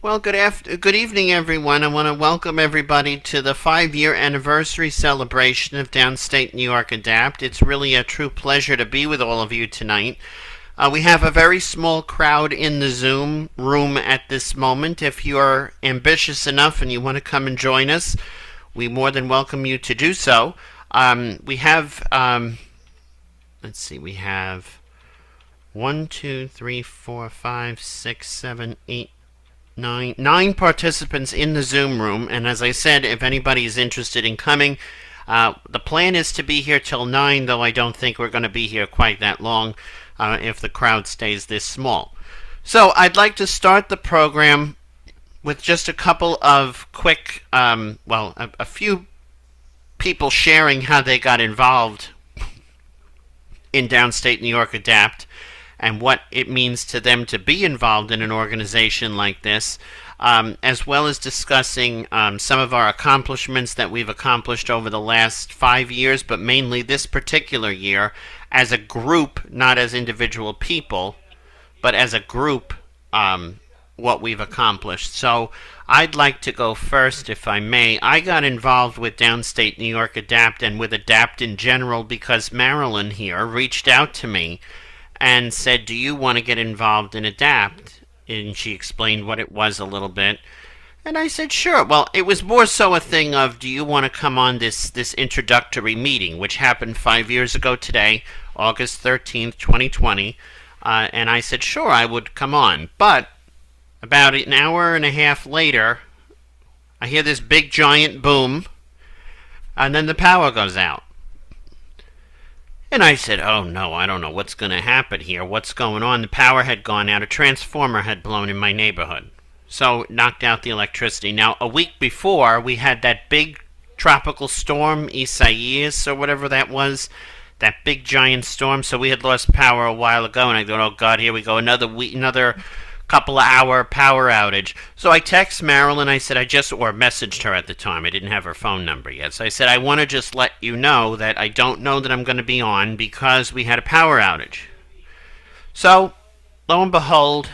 Well, good evening, everyone. I want to welcome everybody to the 5-year anniversary celebration of Downstate New York ADAPT. It's really a true pleasure to be with all of you tonight. We have a very small crowd in the Zoom room at this moment. If you're ambitious enough and you want to come and join us, we more than welcome you to do so. We have, let's see, we have 1, 2, 3, 4, 5, 6, 7, 8, nine participants in the Zoom room, and as I said, if anybody is interested in coming, the plan is to be here till 9, though I don't think we're going to be here quite that long if the crowd stays this small. So I'd like to start the program with just a couple of quick, a few people sharing how they got involved in Downstate New York ADAPT and what it means to them to be involved in an organization like this, as well as discussing some of our accomplishments that we've accomplished over the last 5 years, but mainly this particular year as a group, not as individual people, but as a group, what we've accomplished. So I'd like to go first, if I may. I got involved with Downstate New York ADAPT and with ADAPT in general because Marilyn here reached out to me and said, "Do you want to get involved in ADAPT?" And she explained what it was a little bit. And I said, sure. Well, it was more so a thing of, do you want to come on this introductory meeting, which happened 5 years ago today, August 13th, 2020. And I said, sure, I would come on. But about an hour and a half later, I hear this big giant boom, and then the power goes out. And I said, oh no, I don't know what's going to happen here. What's going on? The power had gone out. A transformer had blown in my neighborhood. So it knocked out the electricity. Now, a week before, we had that big tropical storm, Isaias or whatever that was. That big giant storm. So we had lost power a while ago. And I thought, oh God, here we go. Another week, another couple of hour power outage. So I text Marilyn. I said, or messaged her at the time. I didn't have her phone number yet. So I said, I want to just let you know that I don't know that I'm going to be on because we had a power outage. So, lo and behold,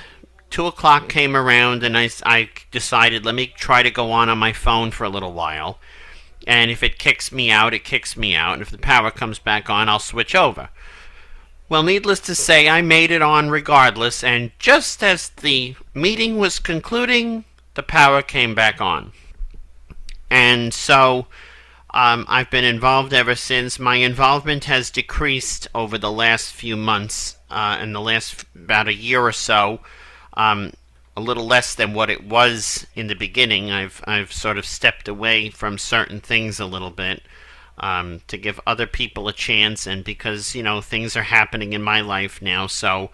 2 o'clock came around and I decided, let me try to go on my phone for a little while. And if it kicks me out, it kicks me out. And if the power comes back on, I'll switch over. Well, needless to say, I made it on regardless, and just as the meeting was concluding, the power came back on. And so I've been involved ever since. My involvement has decreased over the last few months, in the last about a year or so, a little less than what it was in the beginning. I've sort of stepped away from certain things a little bit. To give other people a chance, and because things are happening in my life now, so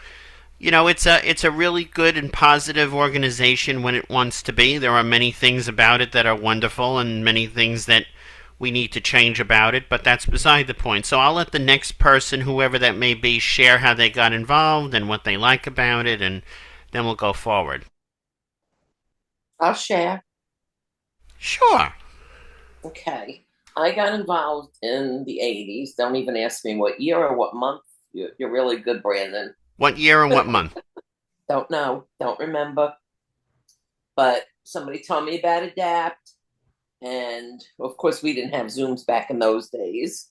it's a really good and positive organization when it wants to be. There are many things about it that are wonderful, and many things that we need to change about it, but that's beside the point. So I'll let the next person, whoever that may be, share how they got involved and what they like about it, and then we'll go forward. I'll share. Sure. Okay. I got involved in the 80s. Don't even ask me what year or what month. You're really good, Brandon. What year and what month? Don't know. Don't remember. But somebody told me about ADAPT. And of course, we didn't have Zooms back in those days.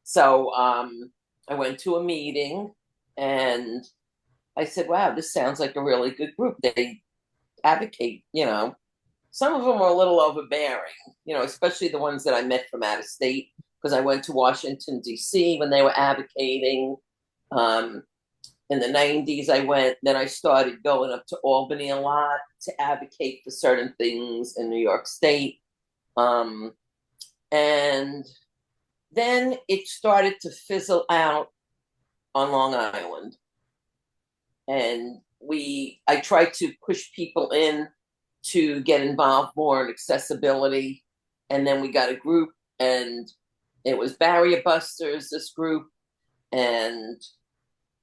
So I went to a meeting and I said, wow, this sounds like a really good group. They advocate, some of them were a little overbearing, especially the ones that I met from out of state, because I went to Washington, D.C. when they were advocating. In the 90s, I went, then I started going up to Albany a lot to advocate for certain things in New York State. And then it started to fizzle out on Long Island. And I tried to push people in to get involved more in accessibility. And then we got a group, and it was Barrier Busters, this group, and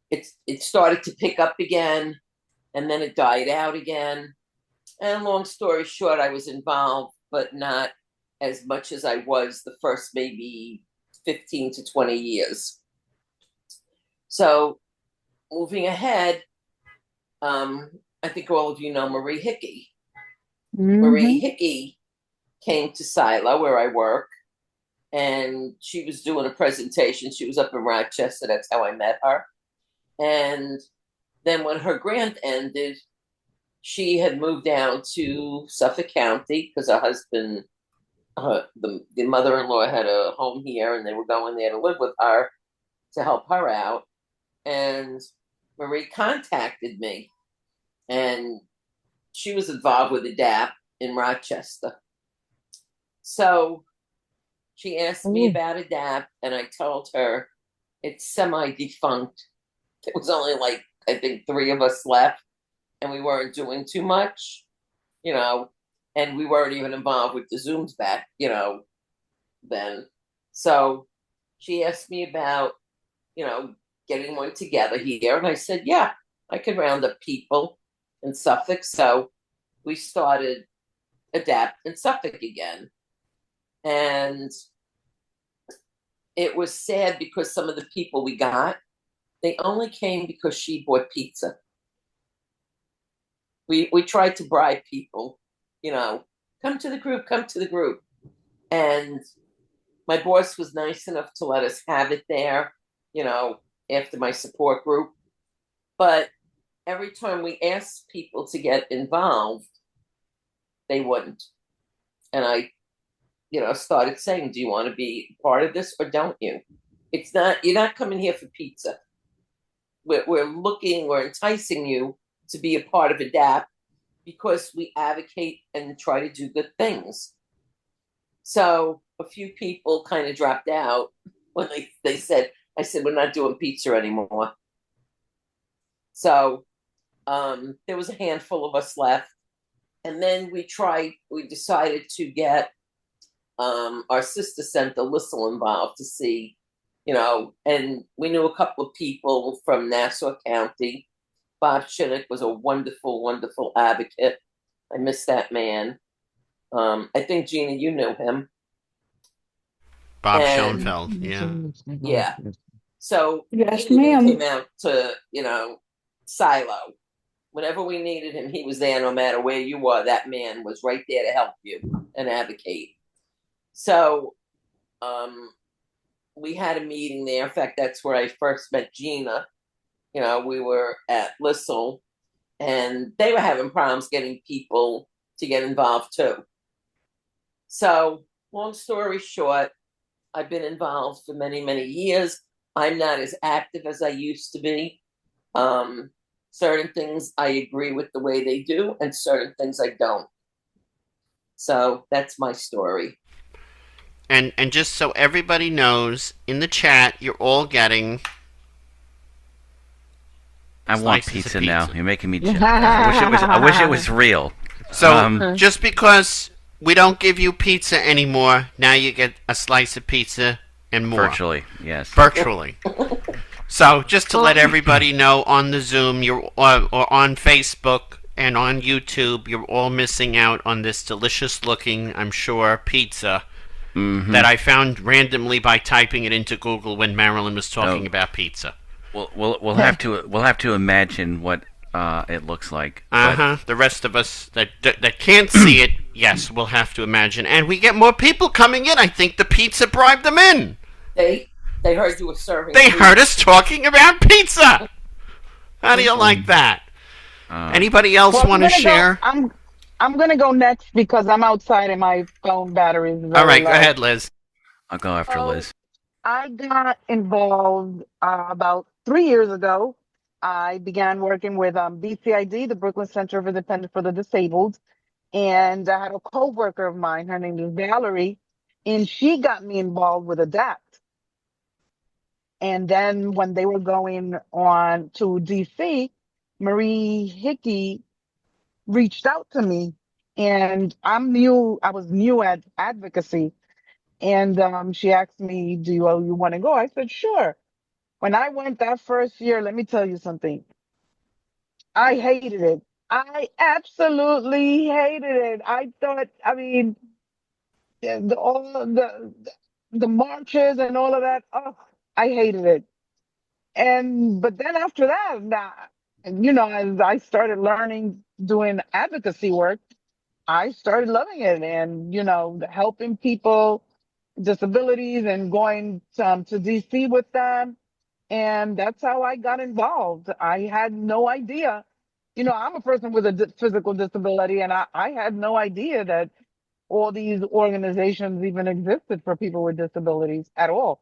it started to pick up again, and then it died out again. And long story short, I was involved, but not as much as I was the first maybe 15 to 20 years. So moving ahead, um, I think all of you know Marie Hickey. Marie Hmm. Hickey came to Silo, where I work, and she was doing a presentation. She was up in Rochester. That's how I met her. And then when her grant ended, she had moved down to Suffolk County because her husband, the mother in law, had a home here, and they were going there to live with her to help her out. And Marie contacted me, and she was involved with ADAPT in Rochester. So she asked me Oh, about ADAPT, and I told her it's semi defunct. It was only like, I think, three of us left, and we weren't doing too much, you know, and we weren't even involved with the Zooms back, then. So she asked me about, you know, getting one together here. And I said, yeah, I can round up people in Suffolk. So we started ADAPT in Suffolk again. And it was sad because some of the people we got, they only came because she bought pizza. We tried to bribe people, you know, come to the group, come to the group. And my boss was nice enough to let us have it there, you know, after my support group. But every time we asked people to get involved, they wouldn't. And I, started saying, do you want to be part of this or don't you? It's not, you're not coming here for pizza. We're enticing you to be a part of ADAPT because we advocate and try to do good things. So a few people kind of dropped out when they said, I said, we're not doing pizza anymore. So there was a handful of us left. And then we decided to get our sister center Lissel involved to see, and we knew a couple of people from Nassau County. Bob Shinnick was a wonderful, wonderful advocate. I miss that man. I think, Gina, you knew him. Bob And Schoenfeld. Yeah. yeah, so he yes, even ma'am. came out to, Silo. Whenever we needed him, he was there no matter where you were. That man was right there to help you and advocate. So we had a meeting there. In fact, that's where I first met Gina. We were at Lissel, and they were having problems getting people to get involved too. So, long story short, I've been involved for many, many years. I'm not as active as I used to be. Um, Certain things I agree with the way they do, and certain things I don't. So that's my story. And just so everybody knows, in the chat, you're all getting I want slices of pizza now. pizza. You're making me. I wish it was. I wish it was real. So Um, just because we don't give you pizza anymore, now you get a slice of pizza and more. Virtually, yes. Virtually. So just to let Well, everybody know, on the Zoom, or on Facebook and on YouTube, you're all missing out on this delicious looking, I'm sure, pizza Mm-hmm. that I found randomly by typing it into Google when Marilyn was talking Oh, about pizza. we'll have to imagine what it looks like. Uh But huh. The rest of us that can't see it, yes, we'll have to imagine. And we get more people coming in. I think the pizza bribed them in. They they heard you were serving They food. heard us talking about pizza. How do you like that? uh, Anybody else I'm want to gonna go. share? I'm gonna go next because I'm outside and my phone battery is All very right, go low. ahead, Liz. I'll go after So Liz. I got involved about 3 years ago. I began working with BCID, the Brooklyn Center of Independence for the Disabled, and I had a co-worker of mine. Her name is Valerie, and she got me involved with ADAPT. And then when they were going on to DC, Marie Hickey reached out to me, and I was new at advocacy, and she asked me, you want to go? I said, sure. When I went that first year, let me tell you something. I hated it. I absolutely hated it. I thought, I mean, all the marches and all of that. Oh, I hated it. And but then after that, as I started learning doing advocacy work, I started loving it, and helping people, disabilities, and going to DC with them, and that's how I got involved. I had no idea. I'm a person with a physical disability, and I had no idea that all these organizations even existed for people with disabilities at all.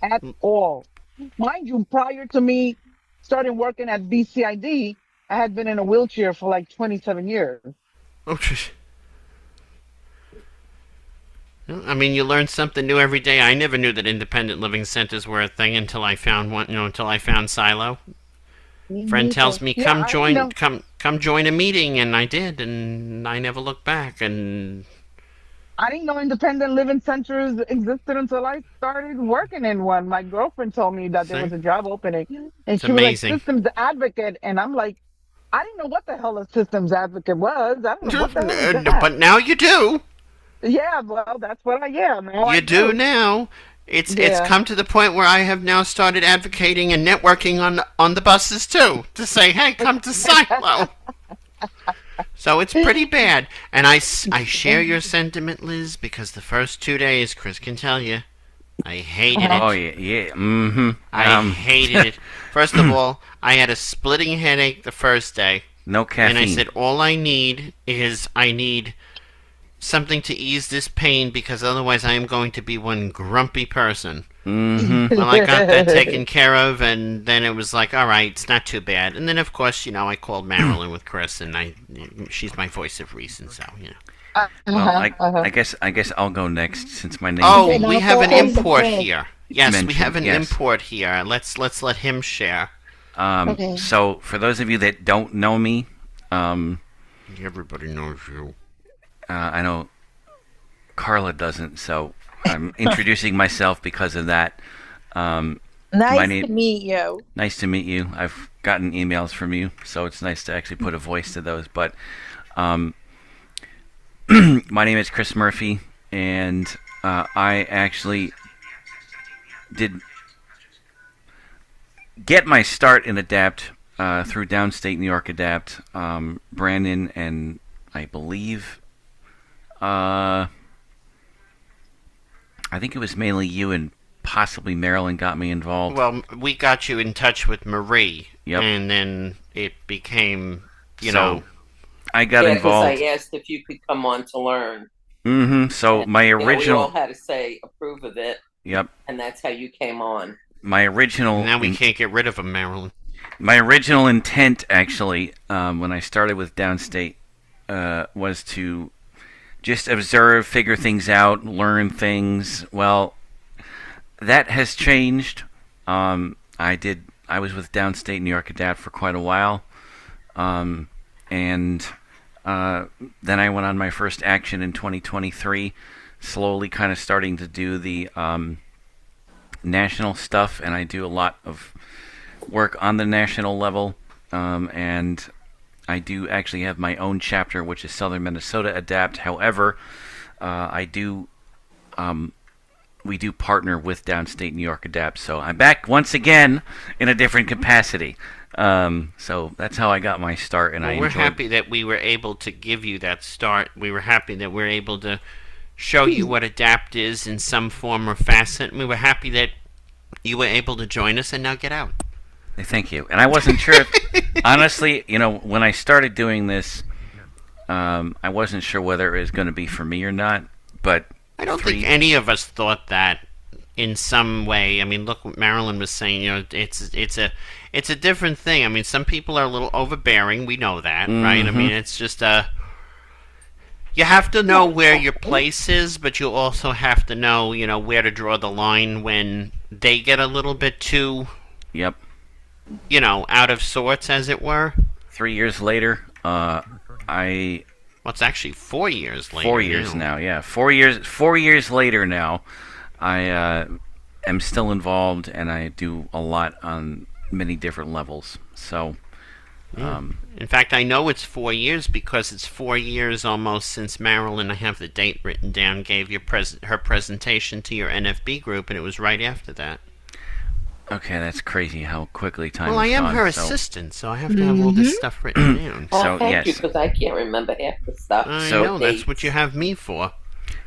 At all. Mind you, prior to me starting working at BCID, I had been in a wheelchair for like 27 years. Oh, I mean, you learn something new every day. I never knew that independent living centers were a thing until I found one. Until I found Silo. Friend tells me, Yeah, come I didn't join, know. come join a meeting, and I did, and I never looked back. And I didn't know independent living centers existed until I started working in one. My girlfriend told me that there see, was a job opening, and it's she was like, amazing. systems advocate. And I'm like, I didn't know what the hell a systems advocate was. I don't know what the hell is that. But now you do. Yeah, well, that's what I am. Now I You do do. now. It's Yeah. come to the point where I have now started advocating and networking on the buses too to say, hey, come to Silo. So it's pretty bad. And I share your sentiment, Liz, because the first 2 days, Chris can tell you, I hated Oh it. yeah, yeah. Mm-hmm. I hated it. First of all, I had a splitting headache the first day. No And I caffeine. said, all I need something to ease this pain because otherwise I am going to be one grumpy person. Mm-hmm. Well, I got that taken care of, and then it was like, all right, it's not too bad. And then, of course, I called Marilyn with Chris, and she's my voice of reason, so. Well, Uh-huh, uh-huh. I guess I'll go next since my name Oh, Okay, we now have go an on to import Chris. here. Yes, we mentioned. have an Yes. import here. Let's let him share. Okay. So for those of you that don't know me, Everybody knows you. I know Carla doesn't, so I'm introducing myself because of that. My Nice name, to meet you. nice to meet you. I've gotten emails from you, so it's nice to actually put a voice to those. But um, my name is Chris Murphy, and I actually did get my start in ADAPT through Downstate New York ADAPT. Brandon and I believe, I think it was mainly you and possibly Marilyn got me involved. Well, we got you in touch with Marie, Yep. and then it became, So know, I got Yeah, because I involved. asked if you could come on to learn. So And, my we all original, had to say approve of it, yep, and that's how you came on. my original, now we can't get rid of him, Marilyn. my original intent actually, when I started with Downstate, was to just observe, figure things out, learn things. Well, that has changed. I was with Downstate New York ADAPT for quite a while, and then I went on my first action in 2023, slowly kind of starting to do the national stuff, and I do a lot of work on the national level, and I do actually have my own chapter, which is Southern Minnesota ADAPT. However, I do we do partner with Downstate New York ADAPT, so I'm back once again in a different capacity. So that's how I got my start, and Well, I we're enjoyed. happy that we were able to give you that start. We were happy that we're able to show you what ADAPT is in some form or facet. We were happy that you were able to join us and now get out. Thank you. And I wasn't sure if, honestly, when I started doing this, I wasn't sure whether it was going to be for me or not. But I don't think any of us thought that in some way. I mean, look what Marilyn was saying. It's a different thing. I mean, some people are a little overbearing. We know that, right? I mean, it's just you have to know where your place is, but you also have to know, where to draw the line when they get a little bit too, Yep. Out of sorts, as it were. 3 years later, I Well, it's actually 4 years later. 4 years now. Yeah, 4 years. 4 years later now, I am still involved, and I do a lot on many different levels. So Yeah. In fact, I know it's 4 years because it's 4 years almost since Marilyn, I have the date written down, gave her presentation to your NFB group, and it was right after that. Okay, that's crazy how quickly time Well, I has am gone. her So, assistant, so I have to have all this stuff written down. Well, thank you, yes. because I can't remember half the stuff. I So- know, that's what you have me for.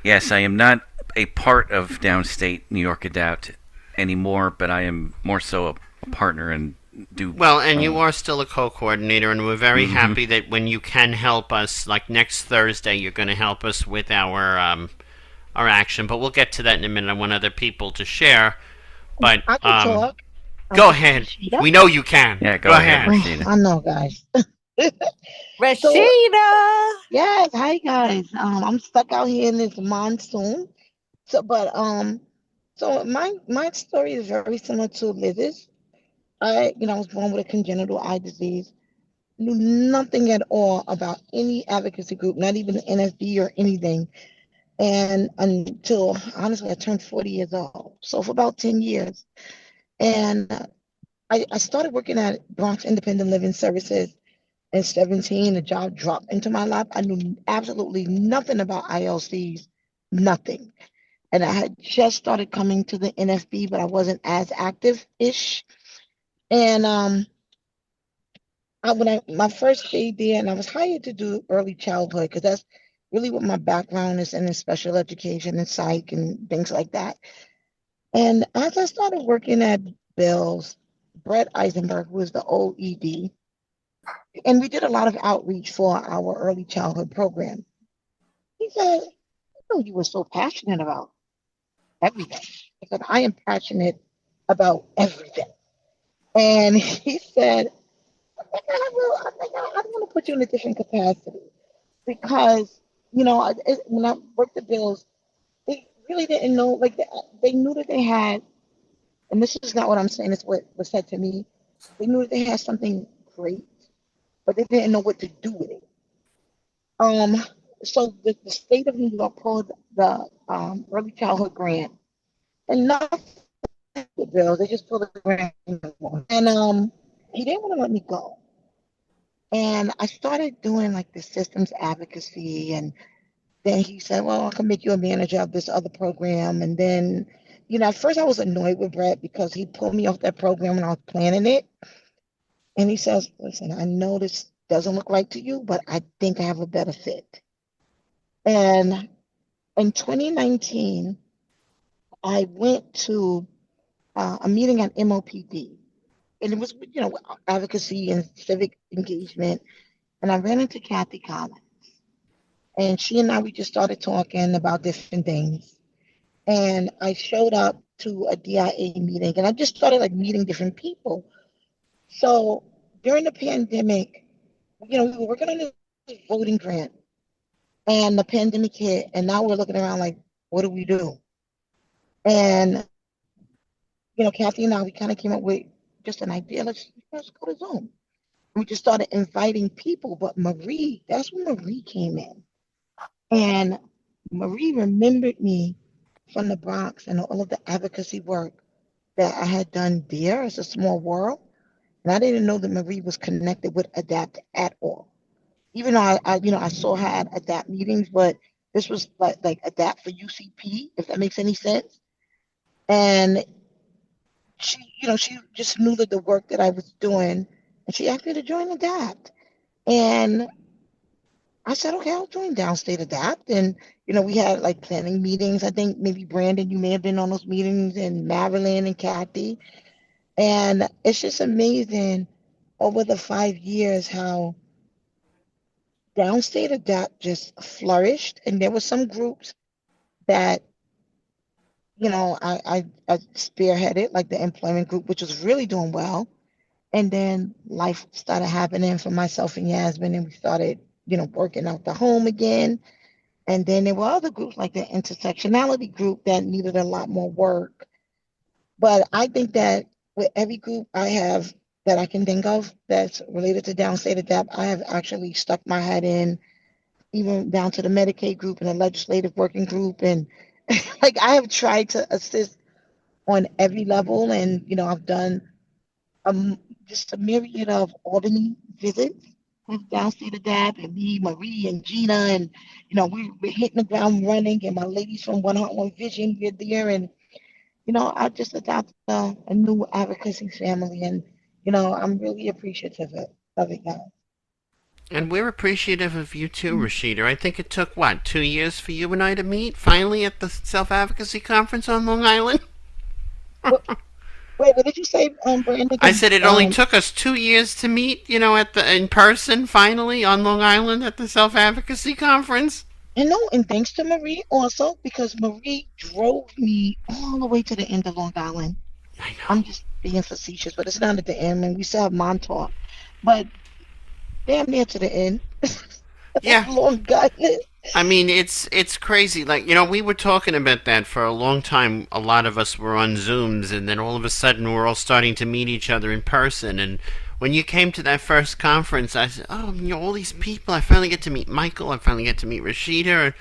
Yes, I am not a part of Downstate New York ADAPT anymore, but I am more so a partner and do. Well, and you are still a co-coordinator, and we're very happy that when you can help us, like next Thursday, you're going to help us with our action. But we'll get to that in a minute. I want other people to share. But I can talk. go ahead. Rashida. We know you can. Yeah, go ahead, Oh, Rashida. I know, guys. Rashida! Yes, hi guys. I'm stuck out here in this monsoon. So my story is very similar to Liz's. I was born with a congenital eye disease. Knew nothing at all about any advocacy group, not even the NFB or anything. And until honestly, I turned 40 years old. So for about 10 years. And I started working at Bronx Independent Living Services at 17. The job dropped into my lap. I knew absolutely nothing about ILCs, nothing. And I had just started coming to the NFB, but I wasn't as active-ish. And my first day there, and I was hired to do early childhood because that's really what my background is in special education and psych and things like that. And as I started working at Bill's, Brett Eisenberg, who was the old ED, and we did a lot of outreach for our early childhood program. He said, "I know you were so passionate about everything." I said, "I am passionate about everything." And he said, I think I want to put you in a different capacity because, when I worked at Bill's, they really didn't know, like, they knew that they had, and this is not what I'm saying, it's what was said to me. They knew that they had something great, but they didn't know what to do with it. Um, so the state of New York pulled the early childhood grant, and nothing with Bill's, they just pulled the grant. And he didn't want to let me go. And I started doing like the systems advocacy. And then he said, "Well, I can make you a manager of this other program." And then, at first I was annoyed with Brett because he pulled me off that program when I was planning it. And he says, "Listen, I know this doesn't look right to you, but I think I have a better fit." And in 2019, I went to a meeting at MOPD. And it was, advocacy and civic engagement. And I ran into Kathy Collins. And she and I, we just started talking about different things. And I showed up to a DIA meeting and I just started like meeting different people. So during the pandemic, we were working on this voting grant and the pandemic hit. And now we're looking around like, what do we do? And, Kathy and I, we kind of came up with just an idea. Let's go to Zoom. We just started inviting people. But Marie, that's when Marie came in. And Marie remembered me from the Bronx and all of the advocacy work that I had done there as a small world. And I didn't know that Marie was connected with ADAPT at all. Even though I saw her at ADAPT meetings, but this was like ADAPT for UCP, if that makes any sense. And she just knew that the work that I was doing, and she asked me to join ADAPT. And I said, okay, I'll join Downstate ADAPT. And, we had like planning meetings. I think maybe Brandon, you may have been on those meetings, and Marilyn and Kathy. And it's just amazing over the 5 years how Downstate ADAPT just flourished. And there were some groups that, I spearheaded, like the employment group, which was really doing well. And then life started happening for myself and Yasmin, and we started, working out the home again. And then there were other groups like the intersectionality group that needed a lot more work. But I think that with every group I have that I can think of that's related to Downstate ADAPT, I have actually stuck my head in, even down to the Medicaid group and the legislative working group. And like I have tried to assist on every level. And, I've done just a myriad of Albany visits with Downstate ADAPT, and me, Marie, and Gina, and we're hitting the ground running, and my ladies from One Heart One Vision, we're there, and I just adopted a new advocacy family, and I'm really appreciative of it, guys. And we're appreciative of you too, Rashida. I think it took, what, 2 years for you and I to meet finally at the Self Advocacy Conference on Long Island? Wait, what did you say, Brandon? I said it only took us 2 years to meet, at the in person finally on Long Island at the Self Advocacy Conference. And no, and thanks to Marie also, because Marie drove me all the way to the end of Long Island. I know. I'm just being facetious, but it's not at the end, and we still have Montauk. But damn near to the end. Yeah. Long Island. I mean, it's crazy. Like, we were talking about that for a long time. A lot of us were on Zooms, and then all of a sudden we're all starting to meet each other in person. And when you came to that first conference, I said, oh, all these people. I finally get to meet Michael. I finally get to meet Rashida. And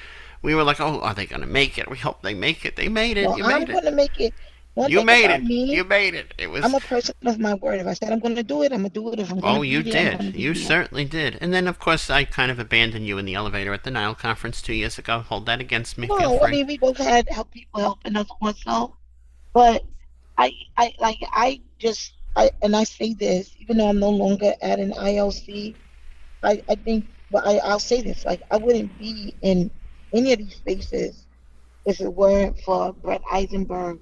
we were like, oh, are they going to make it? We hope they make it. They made it. Well, You I'm made going it. to make it. One You thing made about it. me, You made it. It was. I'm a person of my word. If I said I'm going to do it, I'm going to do it. If I'm going Oh, to you be there, I'm did. going to You be there. certainly did. And then, of course, I kind of abandoned you in the elevator at the Nile conference 2 years ago. Hold that against me. Feel No, I free. mean, we both had people helping us also. But and I say this, even though I'm no longer at an ILC, I think, but I'll say this, like, I wouldn't be in any of these spaces if it weren't for Brett Eisenberg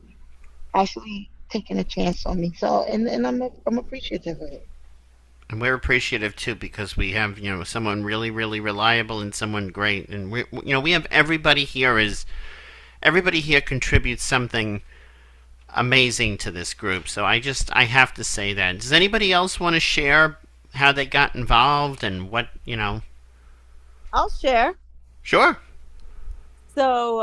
actually taking a chance on me. So, and I'm appreciative of it. And we're appreciative too because we have someone really really reliable and someone great, and we have everybody here contributes something amazing to this group. So I have to say that. Does anybody else want to share how they got involved and what? I'll share. Sure. So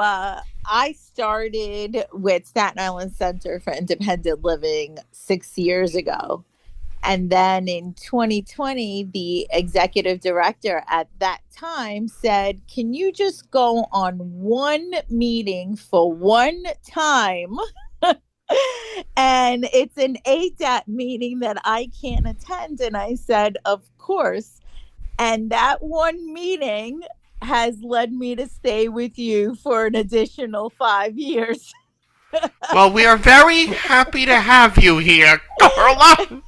I started with Staten Island Center for Independent Living 6 years ago. And then in 2020, the executive director at that time said, can you just go on one meeting for one time? And it's an ADAPT meeting that I can't attend. And I said, of course. And that one meeting has led me to stay with you for an additional 5 years. Well, we are very happy to have you here, Carla.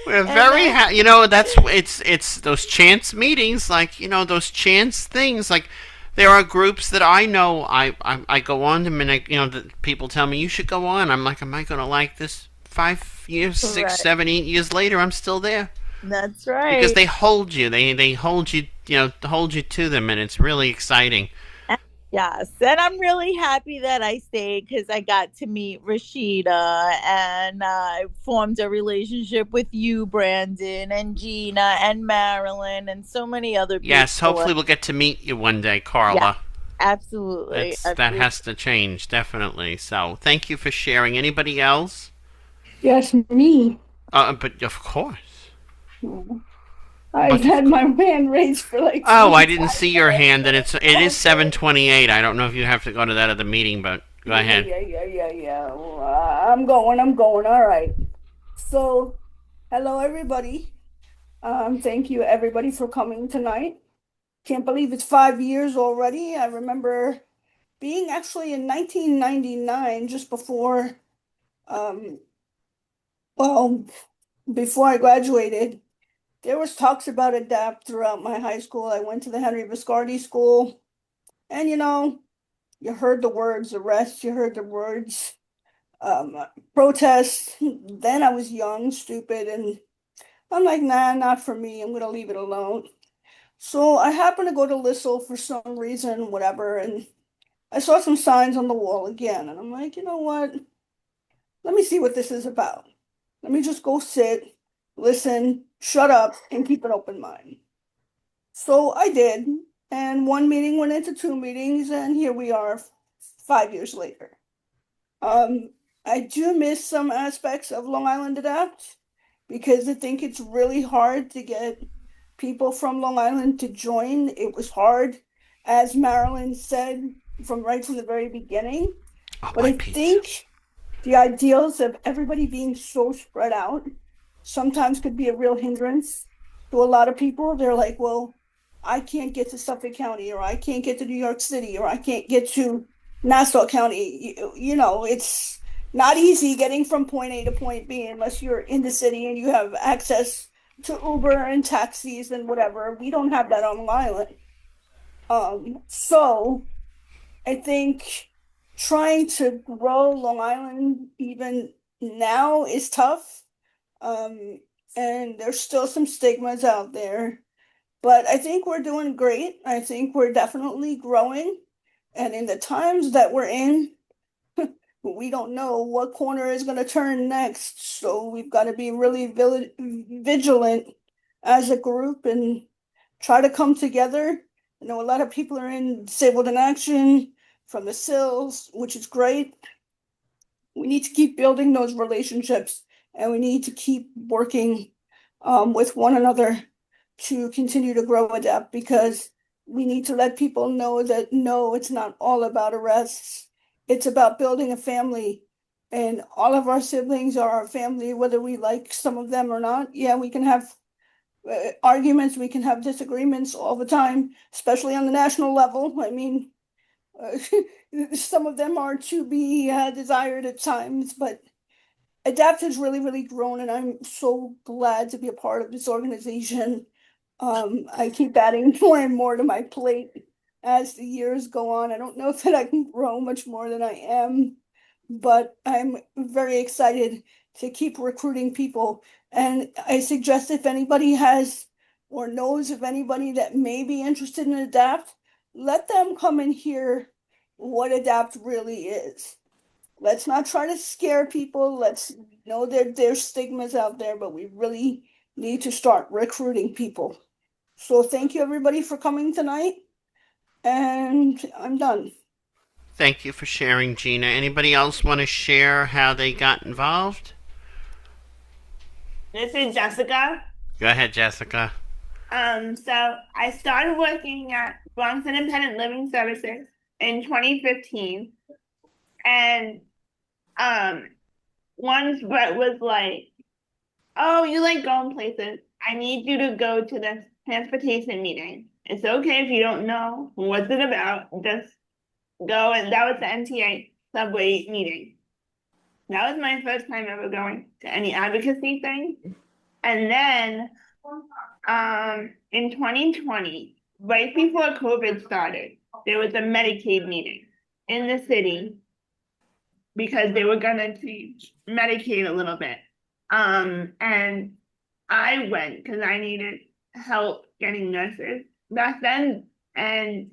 We're very happy. It's those chance meetings, like those chance things. Like there are groups that I know. I go on them, and the people tell me you should go on. I'm like, am I going to like this? 5 years, 6, Right. 7, 8 years later, I'm still there. That's right. Because they hold you. They hold you. Hold you to them, and it's really exciting. Yes. And I'm really happy that I stayed because I got to meet Rashida and I formed a relationship with you, Brandon, and Gina, and Marilyn, and so many other people. Yes, hopefully we'll get to meet you one day, Carla. Yeah, absolutely. That has to change, definitely. So, thank you for sharing. Anybody else? Yes, me. But of course. I've had my hand raised for like. Oh, I didn't see your hand, and it is 7:28. I don't know if you have to go to that other meeting, but go ahead. Yeah. Well, I'm going. All right. So, hello everybody. Thank you everybody for coming tonight. Can't believe it's 5 years already. I remember being actually in 1999, just before, well, before I graduated. There was talks about ADAPT throughout my high school. I went to the Henry Viscardi School, and you heard the words arrest, you heard the words protest. Then I was young, stupid, and I'm like, nah, not for me. I'm gonna leave it alone. So I happened to go to Lissel for some reason, whatever, and I saw some signs on the wall again, and I'm like, you know what? Let me see what this is about. Let me just go sit, listen, shut up, and keep an open mind. So I did, and one meeting went into two meetings, and here we are 5 years later. I do miss some aspects of Long Island ADAPT because I think it's really hard to get people from Long Island to join. It was hard, as Marilyn said, from the very beginning. Oh, But I think the ideals of everybody being so spread out sometimes could be a real hindrance to a lot of people. They're like, well, I can't get to Suffolk County, or I can't get to New York City, or I can't get to Nassau County. You know, it's not easy getting from point A to point B unless you're in the city and you have access to Uber and taxis and whatever. We don't have that on Long Island. So I think trying to grow Long Island even now is tough. Um, and there's still some stigmas out there, but I think we're doing great. I think we're definitely growing. And in the times that we're in, we don't know what corner is going to turn next. So we've got to be really vigilant as a group and try to come together. I know a lot of people are in Disabled in Action from the SILs, which is great. We need to keep building those relationships, and we need to keep working with one another to continue to grow ADAPT, because we need to let people know that no, it's not all about arrests. It's about building a family, and all of our siblings are our family, whether we like some of them or not. Yeah, we can have arguments, we can have disagreements all the time, especially on the national level. I mean, uh, some of them are to be desired at times, but ADAPT has really, really grown, and I'm so glad to be a part of this organization. I keep adding more and more to my plate as the years go on. I don't know that I can grow much more than I am, but I'm very excited to keep recruiting people. And I suggest if anybody has or knows of anybody that may be interested in ADAPT, let them come and hear what ADAPT really is. Let's not try to scare people. Let's know that there's stigmas out there, but we really need to start recruiting people. So thank you everybody for coming tonight, and I'm done. Thank you for sharing, Gina. Anybody else want to share how they got involved? This is Jessica. Go ahead, Jessica. So I started working at Bronx Independent Living Services in 2015, and once Brett was like, "Oh, you like going places? I need you to go to this transportation meeting. It's okay if you don't know what's it about. Just go." And that was the NTA subway meeting. That was my first time ever going to any advocacy thing. And then in 2020, right before COVID started, there was a Medicaid meeting in the city because they were gonna change Medicaid a little bit. And I went because I needed help getting nurses back then. And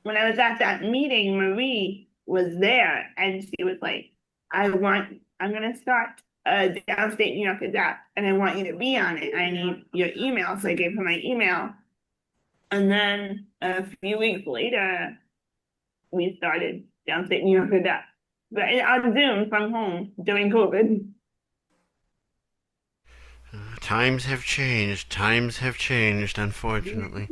when I was at that meeting, Marie was there, and she was like, I'm gonna start a Downstate New York ADAPT, and I want you to be on it. I need your email. So I gave her my email. And then a few weeks later, we started Downstate New York ADAPT. But on Zoom from home during COVID. Times have changed. Times have changed, unfortunately.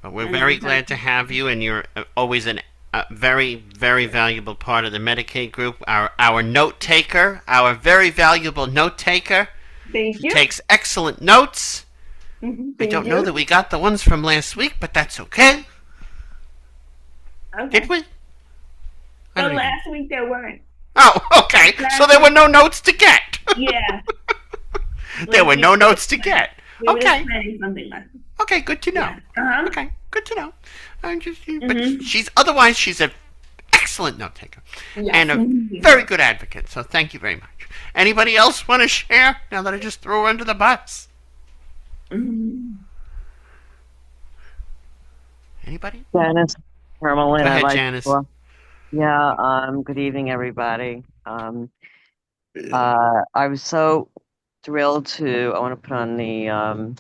But we're very glad to have you, and you're always a very, very valuable part of the Medicaid group. Our note taker, our very valuable note taker. Thank you. Takes excellent notes. I don't know that we got the ones from last week, but that's okay. Okay. Did we? But last week there weren't. Oh, okay. So there were no notes to get. Yeah. There were no notes to get. We were Okay. planning something last week. Okay, good to know. Yeah. Okay, good to know. But she's an excellent note taker and a very good advocate. So thank you very much. Anybody else want to share? Now that I just threw her under the bus. Anybody? Janice Hermelin. Go ahead, Janice. Good evening, everybody. I was so thrilled I want to put on the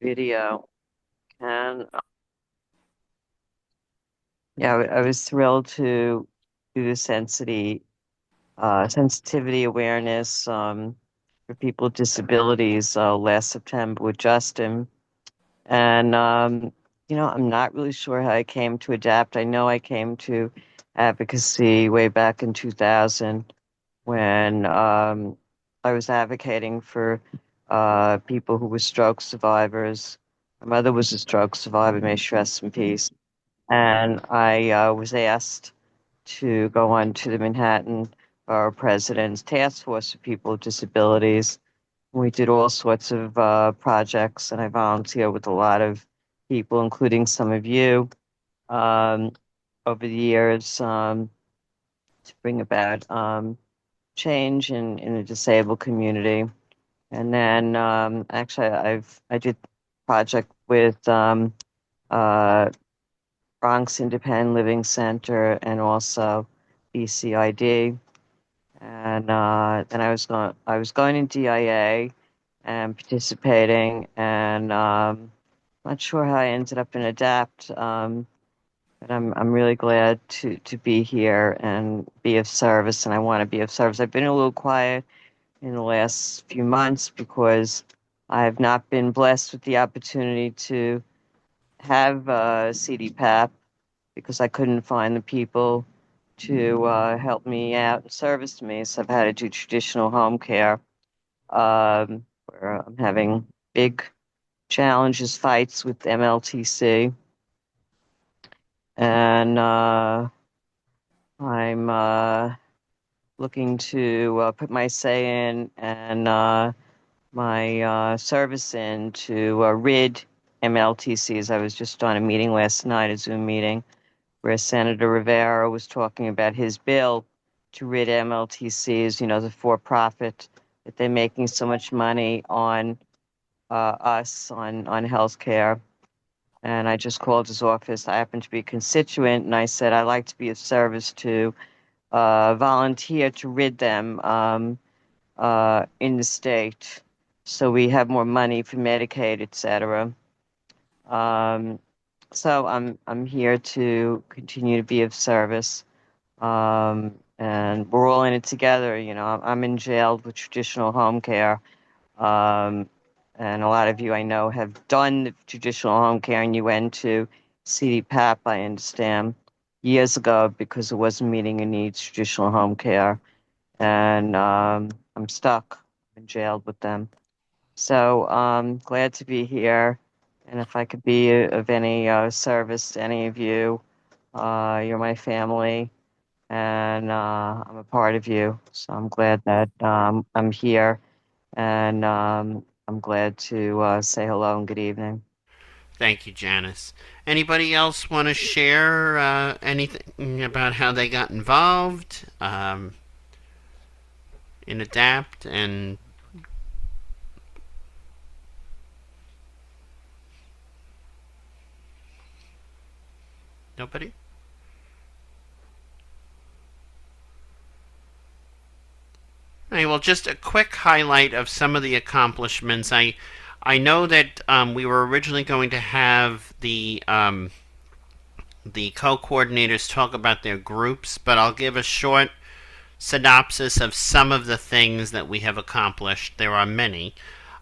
video. And I was thrilled to do the sensitivity awareness for people with disabilities last September with Justin. And, I'm not really sure how I came to ADAPT. I know I came to advocacy way back in 2000 when I was advocating for people who were stroke survivors. My mother was a stroke survivor, may she rest in peace. And I was asked to go on to the Manhattan Borough President's Task Force for People with Disabilities. We did all sorts of projects, and I volunteer with a lot of people, including some of you, um, over the years to bring about change in the disabled community. And then actually, I did project with uh, Bronx Independent Living Center and also BCID. And then I was going in DIA and participating, and not sure how I ended up in ADAPT. But I'm really glad to be here and be of service, and I want to be of service. I've been a little quiet in the last few months because I have not been blessed with the opportunity to have CDPAP because I couldn't find the people to help me out and service me. So I've had to do traditional home care, where I'm having big challenges, fights with MLTC, and I'm looking to put my say in and my service in to rid MLTCs. I was just on a meeting last night, a Zoom meeting, where Senator Rivera was talking about his bill to rid MLTCs, you know, the for-profit, that they're making so much money on us, on health care. And I just called his office. I happen to be a constituent, and I said I'd like to be of service to volunteer to rid them in the state, so we have more money for Medicaid, etc. Um, so I'm here to continue to be of service, and we're all in it together. You know, I'm in jail with traditional home care, um, and a lot of you I know have done the traditional home care, and you went to CDPAP, I understand, years ago because it wasn't meeting your needs, traditional home care, and I'm stuck. I'm in jail with them. So glad to be here, and if I could be of any service to any of you, you're my family, and I'm a part of you. So I'm glad that I'm here, and I'm glad to say hello and good evening. Thank you, Janice. Anybody else want to share anything about how they got involved in ADAPT? And nobody? All right, well, just a quick highlight of some of the accomplishments. I know that we were originally going to have the co-coordinators talk about their groups, but I'll give a short synopsis of some of the things that we have accomplished. There are many.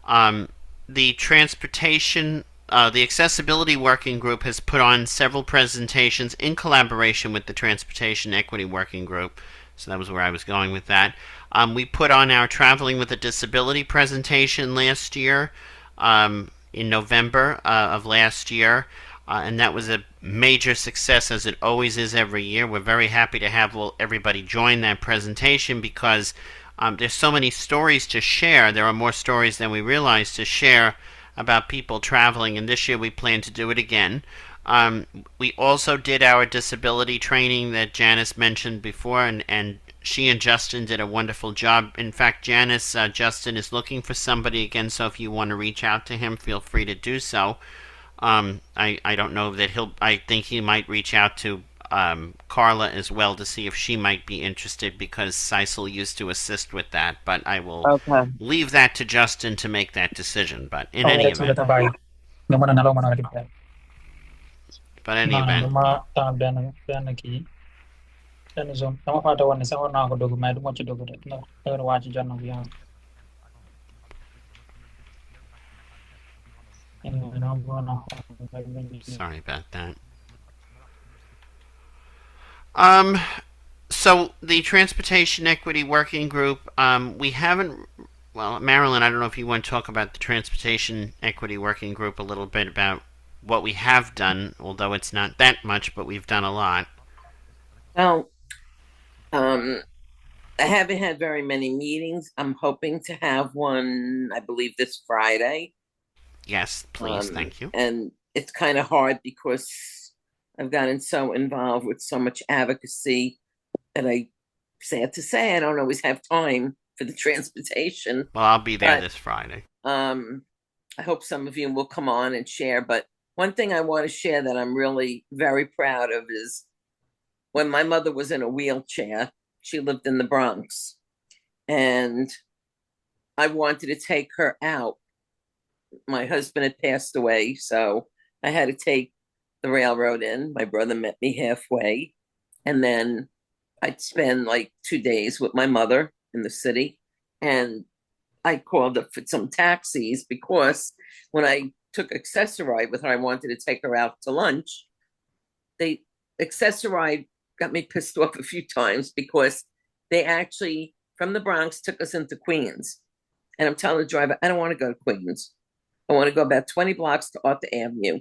Um, the transportation, the accessibility working group has put on several presentations in collaboration with the transportation equity working group. So that was where I was going with that. We put on our traveling with a disability presentation last year, in November of last year. And that was a major success, as it always is every year. We're very happy to have everybody join that presentation because there's so many stories to share. There are more stories than we realize to share about people traveling, and this year we plan to do it again. We also did our disability training that Janice mentioned before, and she and Justin did a wonderful job. In fact, Janice, Justin is looking for somebody again, so if you want to reach out to him, feel free to do so. I don't know that I think he might reach out to Carla as well to see if she might be interested, because Sisal used to assist with that, but I will Okay. leave that to Justin to make that decision. But in any event, but any event, sorry about that. Um, So the Transportation Equity Working Group, we haven't. Well, Marilyn, I don't know if you want to talk about the Transportation Equity Working Group a little bit about what we have done, although it's not that much, but we've done a lot. Well, um, I haven't had very many meetings. I'm hoping to have one, I believe, this Friday. Yes, please, thank you. And it's kind of hard because I've gotten so involved with so much advocacy that sad to say, I don't always have time for the transportation. Well, I'll be there But this Friday. I hope some of you will come on and share. But one thing I want to share that I'm really very proud of is when my mother was in a wheelchair, she lived in the Bronx, and I wanted to take her out. My husband had passed away, so I had to take the railroad in. My brother met me halfway, and then I'd spend like 2 days with my mother in the city. And I called up for some taxis because when I took Accessoride with her, I wanted to take her out to lunch. They Accessoride got me pissed off a few times because they actually from the Bronx took us into Queens. And I'm telling the driver, I don't want to go to Queens. I want to go about 20 blocks to Arthur Avenue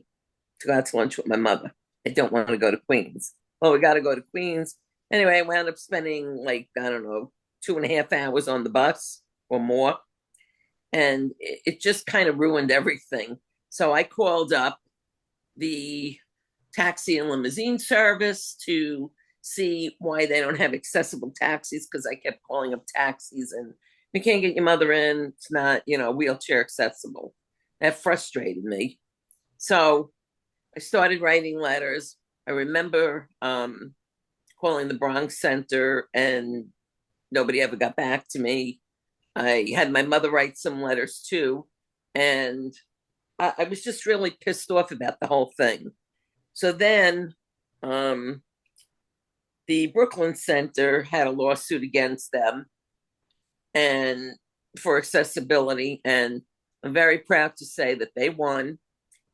to go out to lunch with my mother. I don't want to go to Queens. Well, we got to go to Queens. Anyway, I wound up spending like, I don't know, 2.5 hours on the bus or more. And it just kind of ruined everything. So I called up the taxi and limousine service to see why they don't have accessible taxis because I kept calling up taxis and you can't get your mother in. It's not, wheelchair accessible. That frustrated me. So I started writing letters. I remember calling the Bronx Center and nobody ever got back to me. I had my mother write some letters too. And I was just really pissed off about the whole thing. So then the Brooklyn Center had a lawsuit against them and for accessibility. And I'm very proud to say that they won.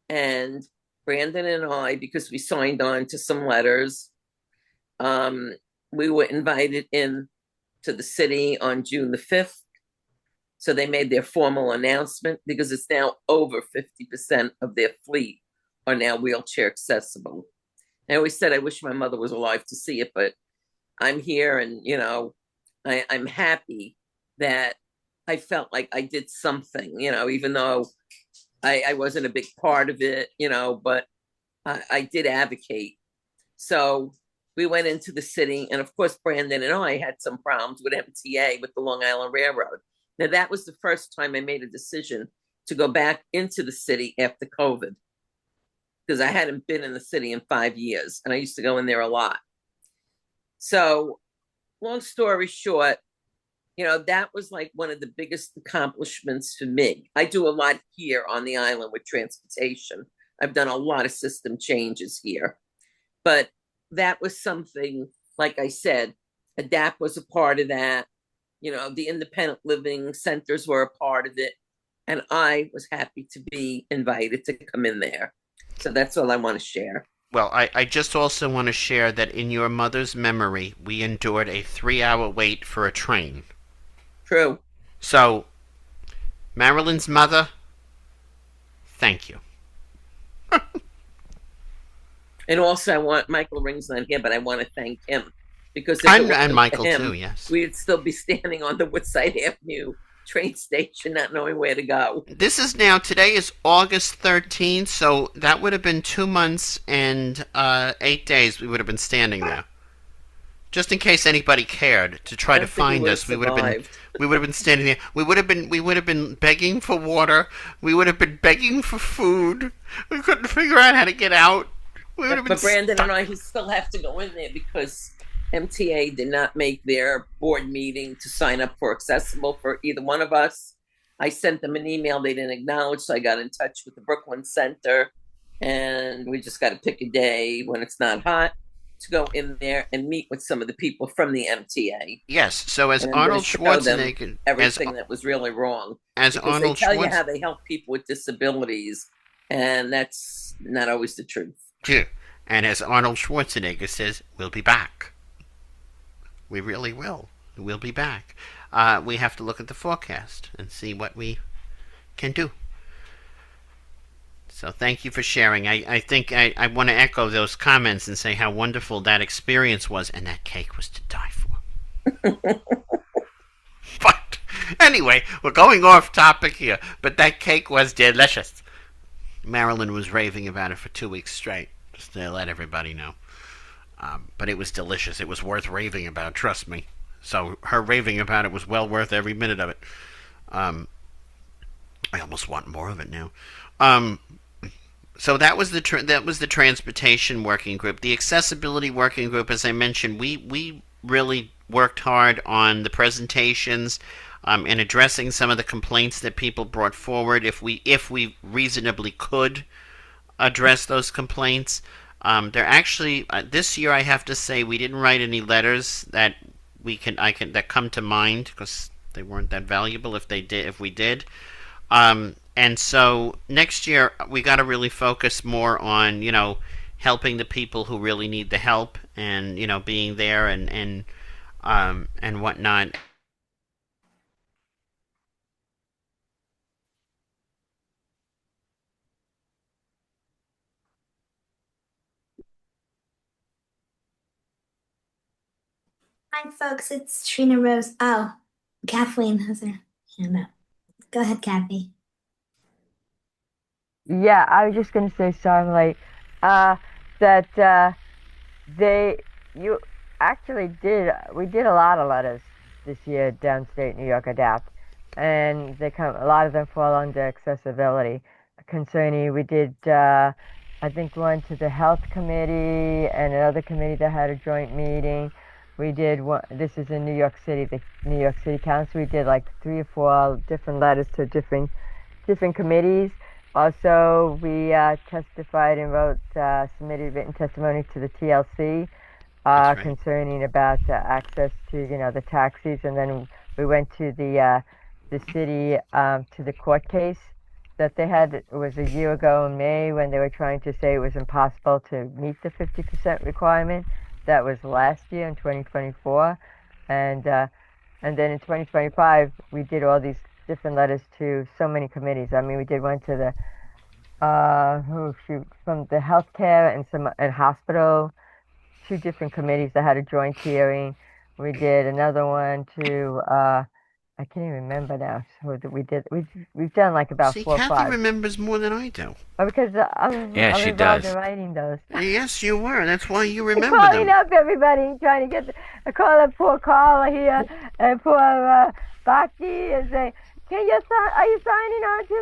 And Brandon and I, because we signed on to some letters, we were invited in to the city on June the 5th. So they made their formal announcement because it's now over 50% of their fleet are now wheelchair accessible. I always said I wish my mother was alive to see it, but I'm here and, I'm happy that I felt like I did something, even though I wasn't a big part of it, but I did advocate. So we went into the city, and of course, Brandon and I had some problems with MTA, with the Long Island Railroad. Now, that was the first time I made a decision to go back into the city after COVID, because I hadn't been in the city in 5 years, and I used to go in there a lot. So, long story short, that was like one of the biggest accomplishments for me. I do a lot here on the island with transportation. I've done a lot of system changes here. But that was something, like I said, ADAPT was a part of that. The independent living centers were a part of it. And I was happy to be invited to come in there. So that's all I want to share. Well, I just also want to share that in your mother's memory, we endured a 3-hour wait for a train. True. So, Marilyn's mother, thank you. And also, I want Michael Ring's not here, but I want to thank him because and Michael him, too. Yes, we'd still be standing on the Woodside Avenue train station, not knowing where to go. Today is August 13th, so that would have been 2 months and 8 days. We would have been standing there, just in case anybody cared to try to find us. We would have been standing there. We would have been begging for water. We would have been begging for food. We couldn't figure out how to get out. But Brandon and I still have to go in there because MTA did not make their board meeting to sign up for accessible for either one of us. I sent them an email they didn't acknowledge, so I got in touch with the Brooklyn Center, and we just got to pick a day when it's not hot to go in there and meet with some of the people from the MTA. Yes, so as Arnold Schwarzenegger, everything that was really wrong. As Arnold they tell you how they help people with disabilities, and that's not always the truth. And as Arnold Schwarzenegger says, we'll be back. We really will. We'll be back. We have to look at the forecast and see what we can do. So thank you for sharing. I think I want to echo those comments and say how wonderful that experience was, and that cake was to die for. But anyway, we're going off topic here, but that cake was delicious. Marilyn was raving about it for 2 weeks straight, just to let everybody know. But it was delicious. It was worth raving about, trust me. So her raving about it was well worth every minute of it. I almost want more of it now. So that was the transportation working group. The accessibility working group, as I mentioned, we really worked hard on the presentations and addressing some of the complaints that people brought forward. If we reasonably could address those complaints, they're actually this year I have to say we didn't write any letters that that come to mind because they weren't that valuable if we did. And so next year we got to really focus more on helping the people who really need the help and being there and whatnot. Hi, folks. It's Trina Rose. Oh, Kathleen has her hand up. Go ahead, Kathy. Yeah, I was just gonna say sorry, that you actually we did a lot of letters this year, Downstate New York ADAPT, and a lot of them fall under accessibility concerning. We did, I think, one to the health committee and another committee that had a joint meeting. We did one. This is in New York City, the New York City Council. We did like 3 or 4 different letters to different committees. Also, we testified and submitted written testimony to the TLC concerning about access to the taxis, and then we went to the city to the court case that they had. It was a year ago in May when they were trying to say it was impossible to meet the 50% requirement. That was last year in 2024, and then in 2025 we did all these different letters to so many committees. I mean, we did one to the from the healthcare and hospital, 2 different committees that had a joint hearing. We did another one to I can't even remember now. So we've done like about 4 or 5. Kathy remembers more than I do. Oh, because I'm she involved does. in writing those. Yes, you were. That's why you remember Calling them. up everybody, trying to get I call up poor Carla here and poor Baki and say, are you signing on to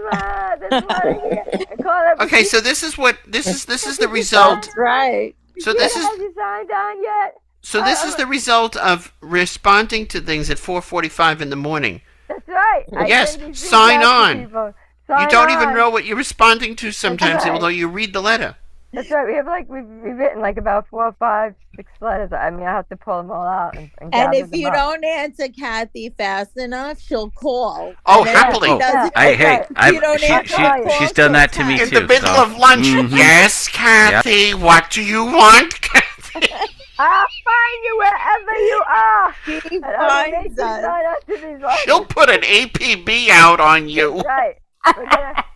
this one here? And call up. Okay, so this is the result. That's right. So this is. Have you signed on yet? So this is the result of responding to things at 4:45 in the morning. That's right. Yes, sign on. You don't even know what you're responding to sometimes, although you read the letter. That's right. We've written like about 4, 5, 6 letters. I mean, I have to pull them all out and if you don't answer Kathy fast enough, she'll call. Oh, happily. She's done that to me in too. In the middle of lunch. Mm-hmm. Yes, Kathy. Yep. What do you want, Kathy? I'll find you wherever you are. She finds us. She'll put an APB out on you. That's right.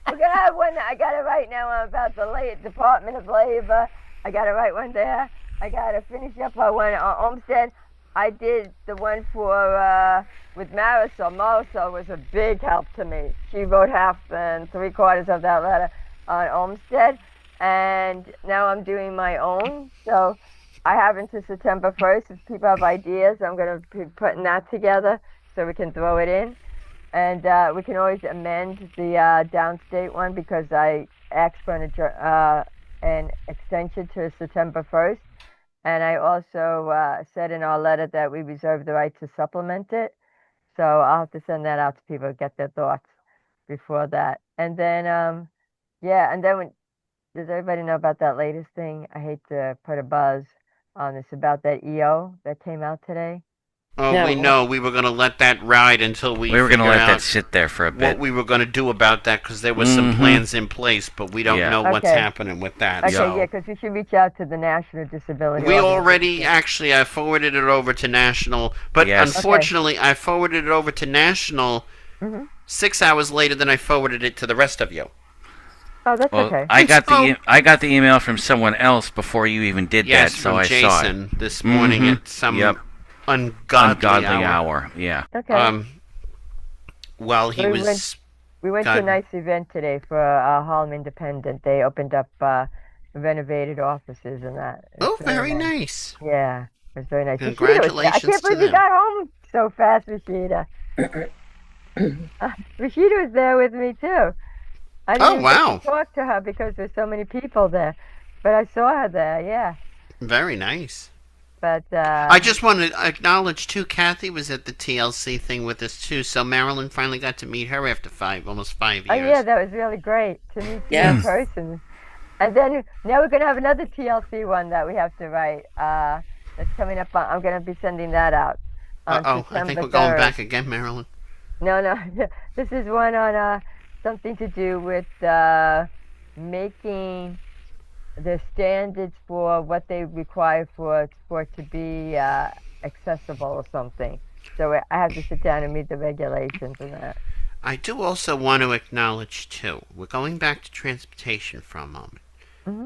We're gonna have one. I got it right now about the Department of Labor. I got to write one there. I got to finish up on one on Olmsted. I did the one for with Marisol. Marisol was a big help to me. She wrote half and 3/4 of that letter on Olmsted, and now I'm doing my own. So I have until September 1st. If people have ideas, I'm going to be putting that together so we can throw it in. And we can always amend the downstate one because I asked for an extension to September 1st. And I also said in our letter that we reserve the right to supplement it. So I'll have to send that out to people to get their thoughts before that. And then, does everybody know about that latest thing? I hate to put a buzz on this about that EO that came out today. Oh, we know. We were going to let that ride until we were going to figure let that out sit there for a bit. what we were going to do about that, because there was some plans in place, but we don't know what's happening with that. Okay, So. yeah, because you should reach out to the National Disability We Organization. already, actually, I forwarded it over to National, but unfortunately, I forwarded it over to National 6 hours later than I forwarded it to the rest of you. Oh, that's okay. I got the email from someone else before you even did that, so I Jason, saw it. This morning at some ungodly hour. Yeah. Okay. Well, he We went to a nice event today for Harlem Independent. They opened up renovated offices and that. Oh, very nice. Yeah, it was very nice. Congratulations I can't believe you got home so fast, Rashida. Rashida was there with me too. I didn't get to talk to her because there's so many people there, but I saw her there. Yeah. Very nice. But I just want to acknowledge too, Kathy was at the TLC thing with us too. So Marilyn finally got to meet her after almost 5 years. Oh yeah, that was really great to meet you in person. And then now we're gonna have another TLC one that we have to write. That's coming up. I'm gonna be sending that out. I think we're going back again, Marilyn. No, this is one on something to do with making the standards for what they require for it to be accessible or something. So I have to sit down and meet the regulations and that. I do also want to acknowledge too, we're going back to transportation for a moment.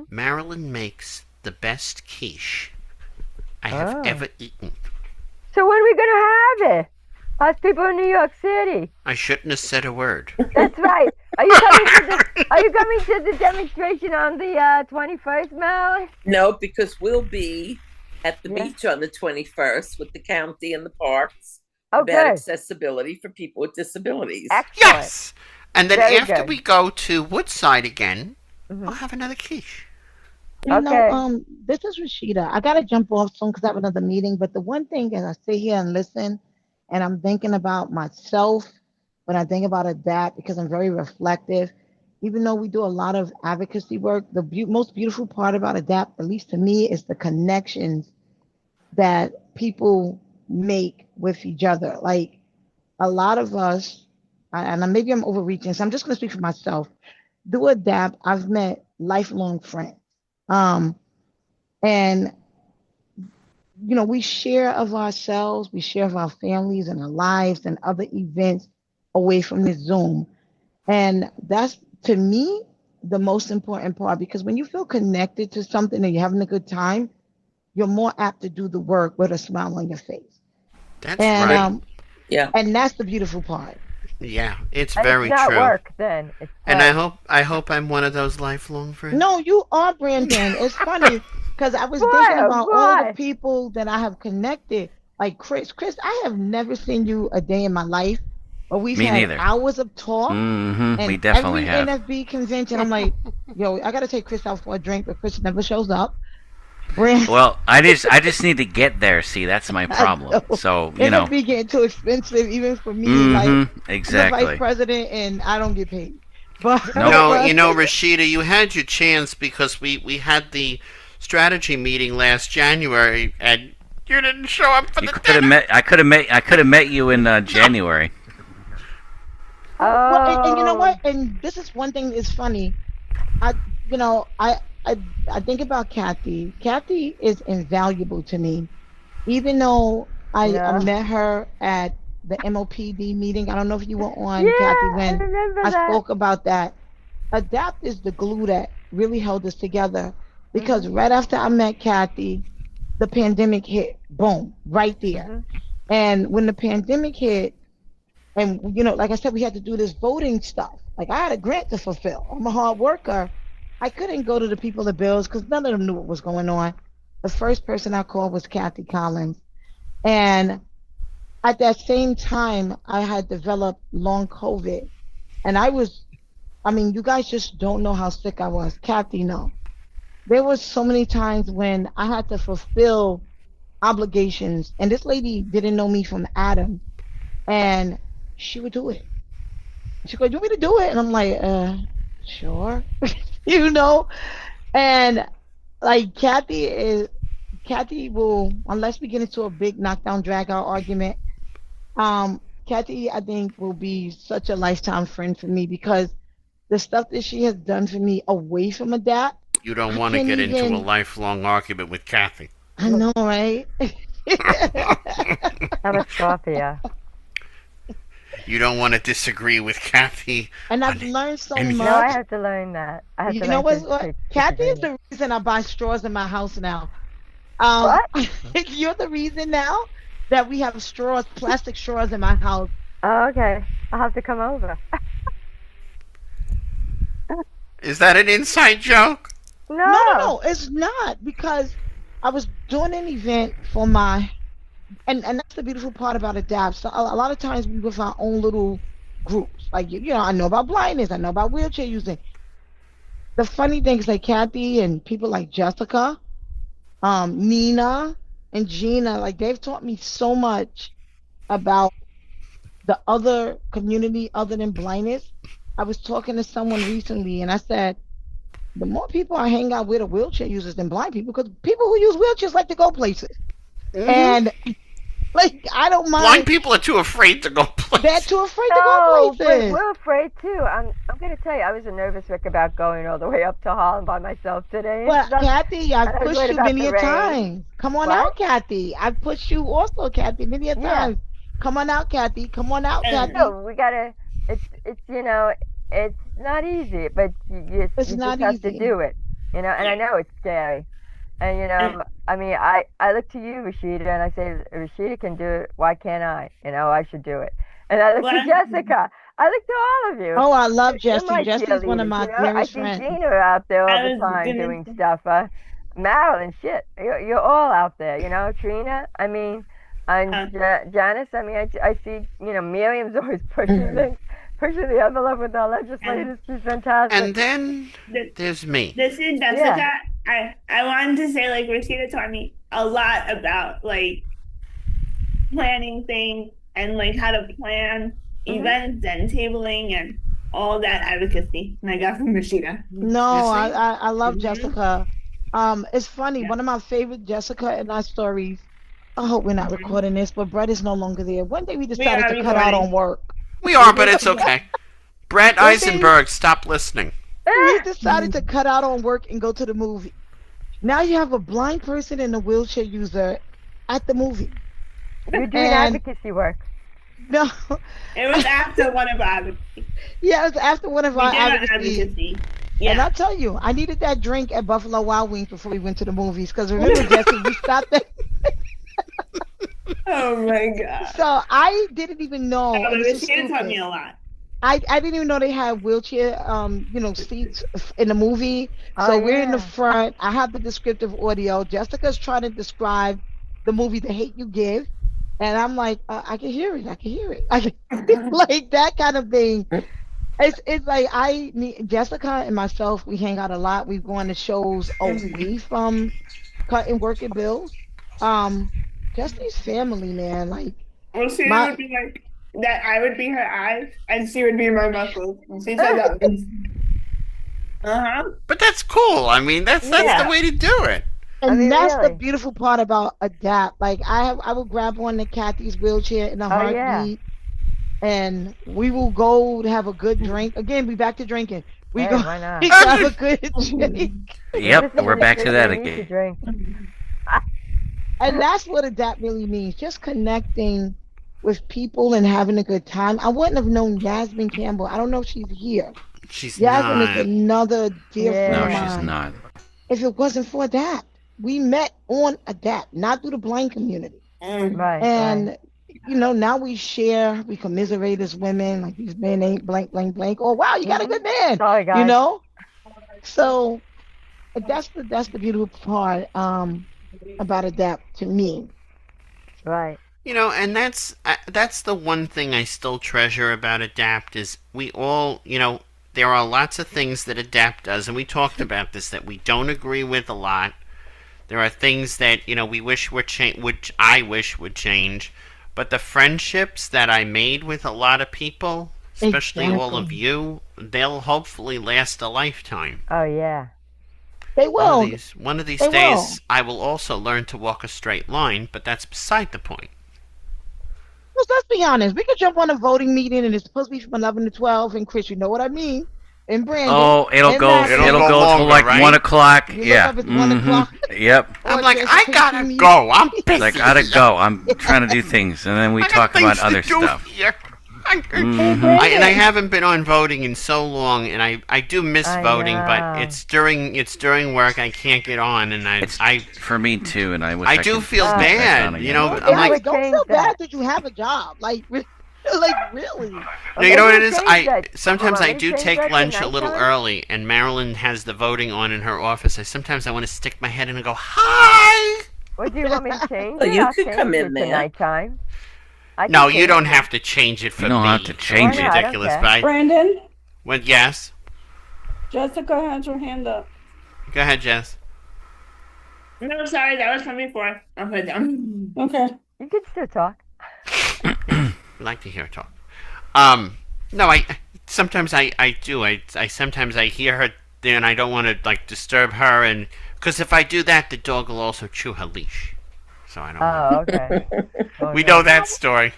Marilyn makes the best quiche I have ever eaten. So when are we going to have it? Us people in New York City. I shouldn't have said a word. That's right. Are you coming to the demonstration on the 21st, Marilyn? No, because we'll be at the beach on the 21st with the county and the parks about accessibility for people with disabilities. Excellent. Yes. And then after we go to Woodside again, we'll have another quiche. You know, this is Rashida. I got to jump off soon because I have another meeting. But the one thing, as I sit here and listen, and I'm thinking about myself when I think about ADAPT, because I'm very reflective. Even though we do a lot of advocacy work, the most beautiful part about ADAPT, at least to me, is the connections that people make with each other. Like a lot of us, and maybe I'm overreaching, so I'm just going to speak for myself. Through ADAPT, I've met lifelong friends. And you know, we share of ourselves, we share of our families and our lives and other events away from this Zoom. And that's, to me, the most important part, because when you feel connected to something and you're having a good time, you're more apt to do the work with a smile on your face. That's right. And that's the beautiful part. Yeah, it's very true. It's not work then. And I hope I'm one of those lifelong friends. No, you are, Brandon. It's funny. Because I was thinking about all the people that I have connected, like Chris. Chris, I have never seen you a day in my life, but we've had hours of talk. And we definitely have. Every NFB convention, I'm like, yo, I got to take Chris out for a drink, but Chris never shows up. Well, I just need to get there. See, that's my problem. So you know, NFB getting too expensive even for me. Like, exactly. I'm the vice president, and I don't get paid. But no, you know, Rashida, you had your chance because we had the strategy meeting last January, and you didn't show up for the dinner. I could have met you in January. Well, and you know what? And this is one thing that's funny. I think about Kathy. Kathy is invaluable to me, even though I met her at the MOPD meeting. I don't know if you were on, Kathy, when I spoke about that. ADAPT is the glue that really held us together. Because right after I met Kathy, the pandemic hit, boom, right there. And when the pandemic hit, and you know, like I said, we had to do this voting stuff. Like I had a grant to fulfill. I'm a hard worker. I couldn't go to the people at Bills because none of them knew what was going on. The first person I called was Kathy Collins. And at that same time, I had developed long COVID. And you guys just don't know how sick I was. Kathy, no. There was so many times when I had to fulfill obligations, and this lady didn't know me from Adam, and she would do it. She goes, "You want me to do it?" And I'm like, sure. You know? And like Kathy Kathy will, unless we get into a big knockdown drag out argument, Kathy, I think, will be such a lifetime friend for me because the stuff that she has done for me away from Adapt, You don't I want to can't get into a even. lifelong argument with Kathy. I know, right? I'm a Scorpio. You don't want to disagree with Kathy. And I've learned so and- No, I much. have to learn that. I have You to know learn what? Kathy is disagree. the reason I buy straws in my house now. What? You're the reason now that we have straws, plastic straws in my house. Oh, okay. I'll have to come over. Is that an inside joke? No, it's not because I was doing an event for my, and that's the beautiful part about Adapt. So a lot of times we with our own little groups. Like you know, I know about blindness, I know about wheelchair using. The funny thing is like Kathy and people like Jessica, Nina and Gina, like they've taught me so much about the other community other than blindness. I was talking to someone recently and I said, the more people I hang out with are wheelchair users than blind people, because people who use wheelchairs like to go places. And like I don't mind. Blind people are too afraid to go places. They're too afraid to No, go but places. we're afraid too. I'm going to tell you, I was a nervous wreck about going all the way up to Harlem by myself today. and Well, stuff. Kathy, I I've was pushed worried you about many the a rain. time. Come on What? out, Kathy. I've pushed you also, Kathy, many a Yeah. time. Come on out, Kathy. Come on out, Kathy. No, we gotta. It's you know, it's not easy, but you It's just not have to easy. do it. You know, and I know it's scary. And you know, I mean, I look to you, Rashida, and I say, Rashida can do it. Why can't I? You know, I should do it. And I look to Jessica. I look to all of you. Oh, I love You're Jessie. my Jessie's one of cheerleaders, my you know? I dearest see friends. Gina out there all I the was time gonna doing say- stuff. Marilyn, shit, you're all out there, you know. Trina, I mean, and Janice, I mean, I see, you know, Miriam's always pushing things, pushing the envelope with our legislators. She's fantastic. And then there's me. This is Jessica. I wanted to say, like, Rashida taught me a lot about, like, planning things and, like, how to plan events and tabling and all that advocacy. And I got from Rashida. No, I love Jessica. It's funny. One of my favorite Jessica and I stories. I hope we're not recording this, but Brett is no longer there. One day we decided to cut out on work. We are, but it's okay. Brett One day- Eisenberg, stop listening. We decided to cut out on work and go to the movie. Now you have a blind person and a wheelchair user at the movie. You're doing advocacy work. No. It was after one of our advocacy. Yeah, it was after one of our We did our advocacy. advocacy. Yeah. And I'll tell you, I needed that drink at Buffalo Wild Wings before we went to the movies. Because remember, Jesse, we stopped there. Oh my god. So I didn't even know. No, but this is Rashida taught stupid. me a lot. I didn't even know they had wheelchair, seats in the movie. So we're in the front. I have the descriptive audio. Jessica's trying to describe the movie, The Hate You Give. And I'm like, I can hear it. I can hear it. Like that kind of thing. It's like Jessica and myself, we hang out a lot. We've gone to shows away from cutting working bills. Jesse's family, man. Like, Rashida would be like, that I would be her eyes and she would be my muscles. And she said that. But that's cool. I mean, that's the way to do it. And that's the beautiful part about Adapt. Like I will grab one of Kathy's wheelchair in a heartbeat, and we will go to have a good drink. Again, we back to drinking. We go why not? we have a good drink. Yep, we're back to that again. And that's what Adapt really means. Just connecting with people and having a good time. I wouldn't have known Yasmin Campbell. I don't know if she's here. She's Yasmin not. is another dear friend of No, mine. she's not. If it wasn't for Adapt, we met on Adapt, not through the blind community. Right. And you know, now we share, we commiserate as women, like these men ain't blank, blank, blank. Oh wow, you got a good man. Sorry, guys. You know? So that's the beautiful part about Adapt to me. Right. You know, and that's the one thing I still treasure about Adapt is we all, you know, there are lots of things that Adapt does, and we talked about this, that we don't agree with a lot. There are things that, you know, we wish would change, which I wish would change. But the friendships that I made with a lot of people, especially all of you, they'll hopefully last a lifetime. Oh yeah. They will. One of these They days, will. I will also learn to walk a straight line, but that's beside the point. Let's be honest. We could jump on a voting meeting and it's supposed to be from 11 to 12. And Chris, you know what I mean? And Brandon. Oh, it'll and go Matthew. It'll go till longer, like right? 1 o'clock. You look Yeah. up, it's 1 o'clock. Yep. I'm Or like, there's I a gotta meeting. go. I'm busy. It's like, I gotta go. I'm trying to do things, and then we I got talk about things to other do stuff. here. Mhm. And I haven't been on voting in so long, and I do miss I voting, know. but it's during work. I can't get on, and It's I for me too, and I wish I I do could feel get back bad, on you again, know. but- I'm Yeah, like, would don't change feel bad that. that you have a job. Like really. no, you know what it is? Change that. Sometimes Hold on, I we do change take that to lunch a little nighttime? early, and Marilyn has the voting on in her office. Sometimes I want to stick my head in and go, "Hi." What do you want me to change Well, it? you I'll could change come in it to there. nighttime. I No, can you change don't it. have to change it for You don't me. have to change Why it. not? I don't Ridiculous, care. but Brandon, yes. Jessica has her hand up. Go ahead, Jess. No, sorry, that was from before. I'll put it down. Okay. You can still talk. We like to hear her talk. No, I sometimes I do. I sometimes I hear her there, and I don't want to like disturb her, and because if I do that, the dog will also chew her leash. So I don't. Oh, okay. Oh, We no. know that story.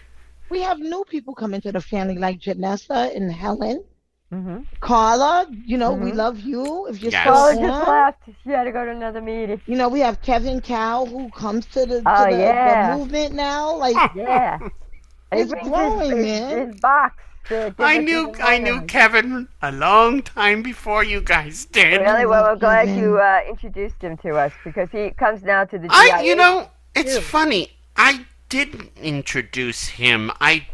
We have new people come into the family like Janessa and Helen. Mm-hmm. Carla, you know, we Mhm. love you. If you're Yes. still Paula on. just left. She had to go to another meeting. You know, we have Kevin Cow who comes to the Oh, to the yeah. movement now. Like Yeah. And he it's brings growing, man. his box. To give I it to knew the I knew mothers. Kevin a long time before you guys did. Really? Well, we're glad Kevin. you introduced him to us because he comes now to the You GIA. know, it's too. funny. I didn't introduce him. I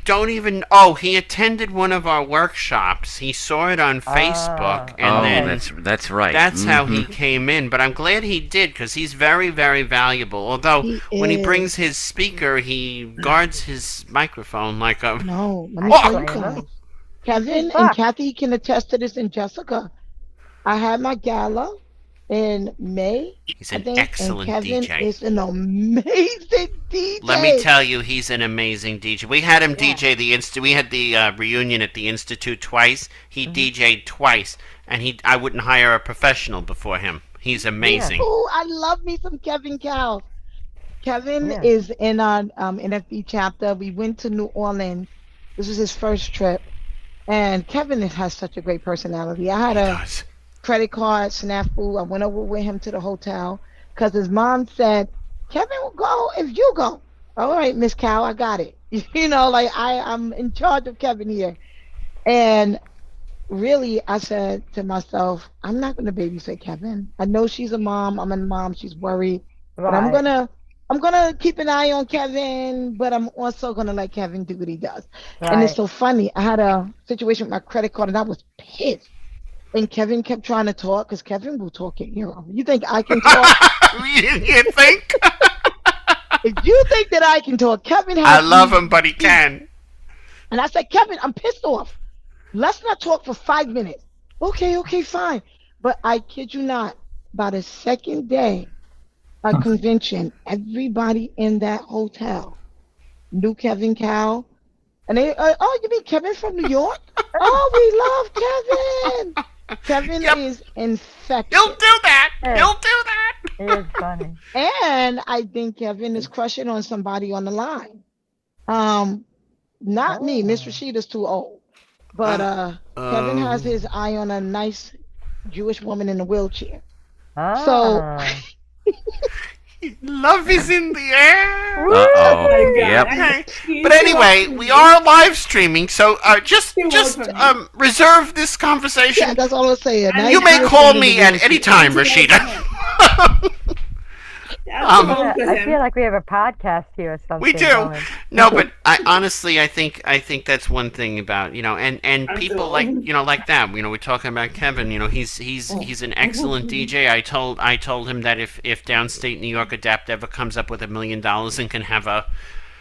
don't even. Oh, he attended one of our workshops. He saw it on Facebook, and Oh, then that's right. that's how he Mhm. came in. But I'm glad he did because he's very, very valuable. Although He when he is. brings his speaker, he guards his microphone like a. No, let me Oh! tell you Blame him. guys. Kevin and Fuck. Kathy can attest to this, and Jessica. I had my gala in May, He's I an think, excellent and Kevin DJ. is an amazing DJ. Let me tell you, he's an amazing DJ. We had him Yeah. DJ the We had the reunion at the Institute twice. He Mm-hmm. DJ'd twice, and I wouldn't hire a professional before him. He's amazing. Ooh, I love me some Kevin Cow. Kevin Yeah. is in our NFB chapter. We went to New Orleans. This was his first trip, and Kevin has such a great personality. I had He a does. credit card snafu. I went over with him to the hotel because his mom said, Kevin will go if you go. All right, Miss Cow, I got it. You know, like I'm in charge of Kevin here. And really, I said to myself, I'm not going to babysit Kevin. I know she's a mom. I'm a mom. She's worried. But I'm Right. gonna keep an eye on Kevin, but I'm also gonna let Kevin do what he does. And it's Right. so funny. I had a situation with my credit card and I was pissed. And Kevin kept trying to talk because Kevin will talk in ear. You think I can talk? You think? If you think that I can talk, Kevin has I love me him, but he beat. can. And I said, Kevin, I'm pissed off. Let's not talk for 5 minutes. Okay, fine. But I kid you not, by the second day of convention, everybody in that hotel knew Kevin Cow. And they, oh, you mean Kevin from New York? Oh, we love Kevin. Kevin Yep. is infected. He'll do that. Hey. He'll do that. He is funny. And I think Kevin is crushing on somebody on the line. Not me. Miss Oh. Rashida's too old. But Kevin has his eye on a nice Jewish woman in a wheelchair. Ah. Love is in the air. Uh-oh. my Yep. God. Okay. He's But anyway, welcome. we are live streaming, so just You're welcome. reserve this Yeah, conversation. that's all I'm saying. And Nice You may Jewish call woman in me a at wheelchair. any time, Rashida. That's Um, the most of I him. feel like we have a podcast here or something. We do. going. No, but honestly, I think that's one thing about and people like like that. We're talking about Kevin. He's an excellent DJ. I told him that if Downstate New York ADAPT ever comes up with $1 million and can have a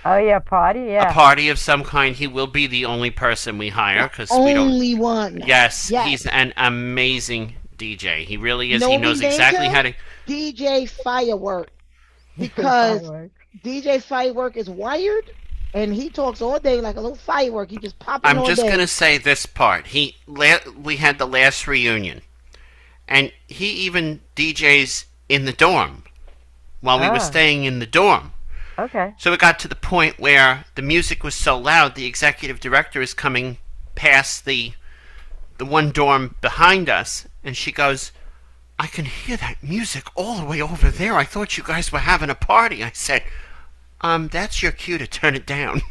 Oh yeah, party. Yeah. party of some kind, he will be the only person we hire because we don't. Only one. Yes, Yes. he's an amazing DJ. He really is. You know He what we knows named exactly him? how to. DJ Firework. Because Fireworks. DJ Firework is wired and he talks all day like a little firework. He just popping I'm all just day. gonna say this part. We had the last reunion, and he even DJs in the dorm while we were staying in the dorm. Okay. So it got to the point where the music was so loud, the executive director is coming past the one dorm behind us, and she goes, "I can hear that music all the way over there. I thought you guys were having a party." I said, that's your cue to turn it down.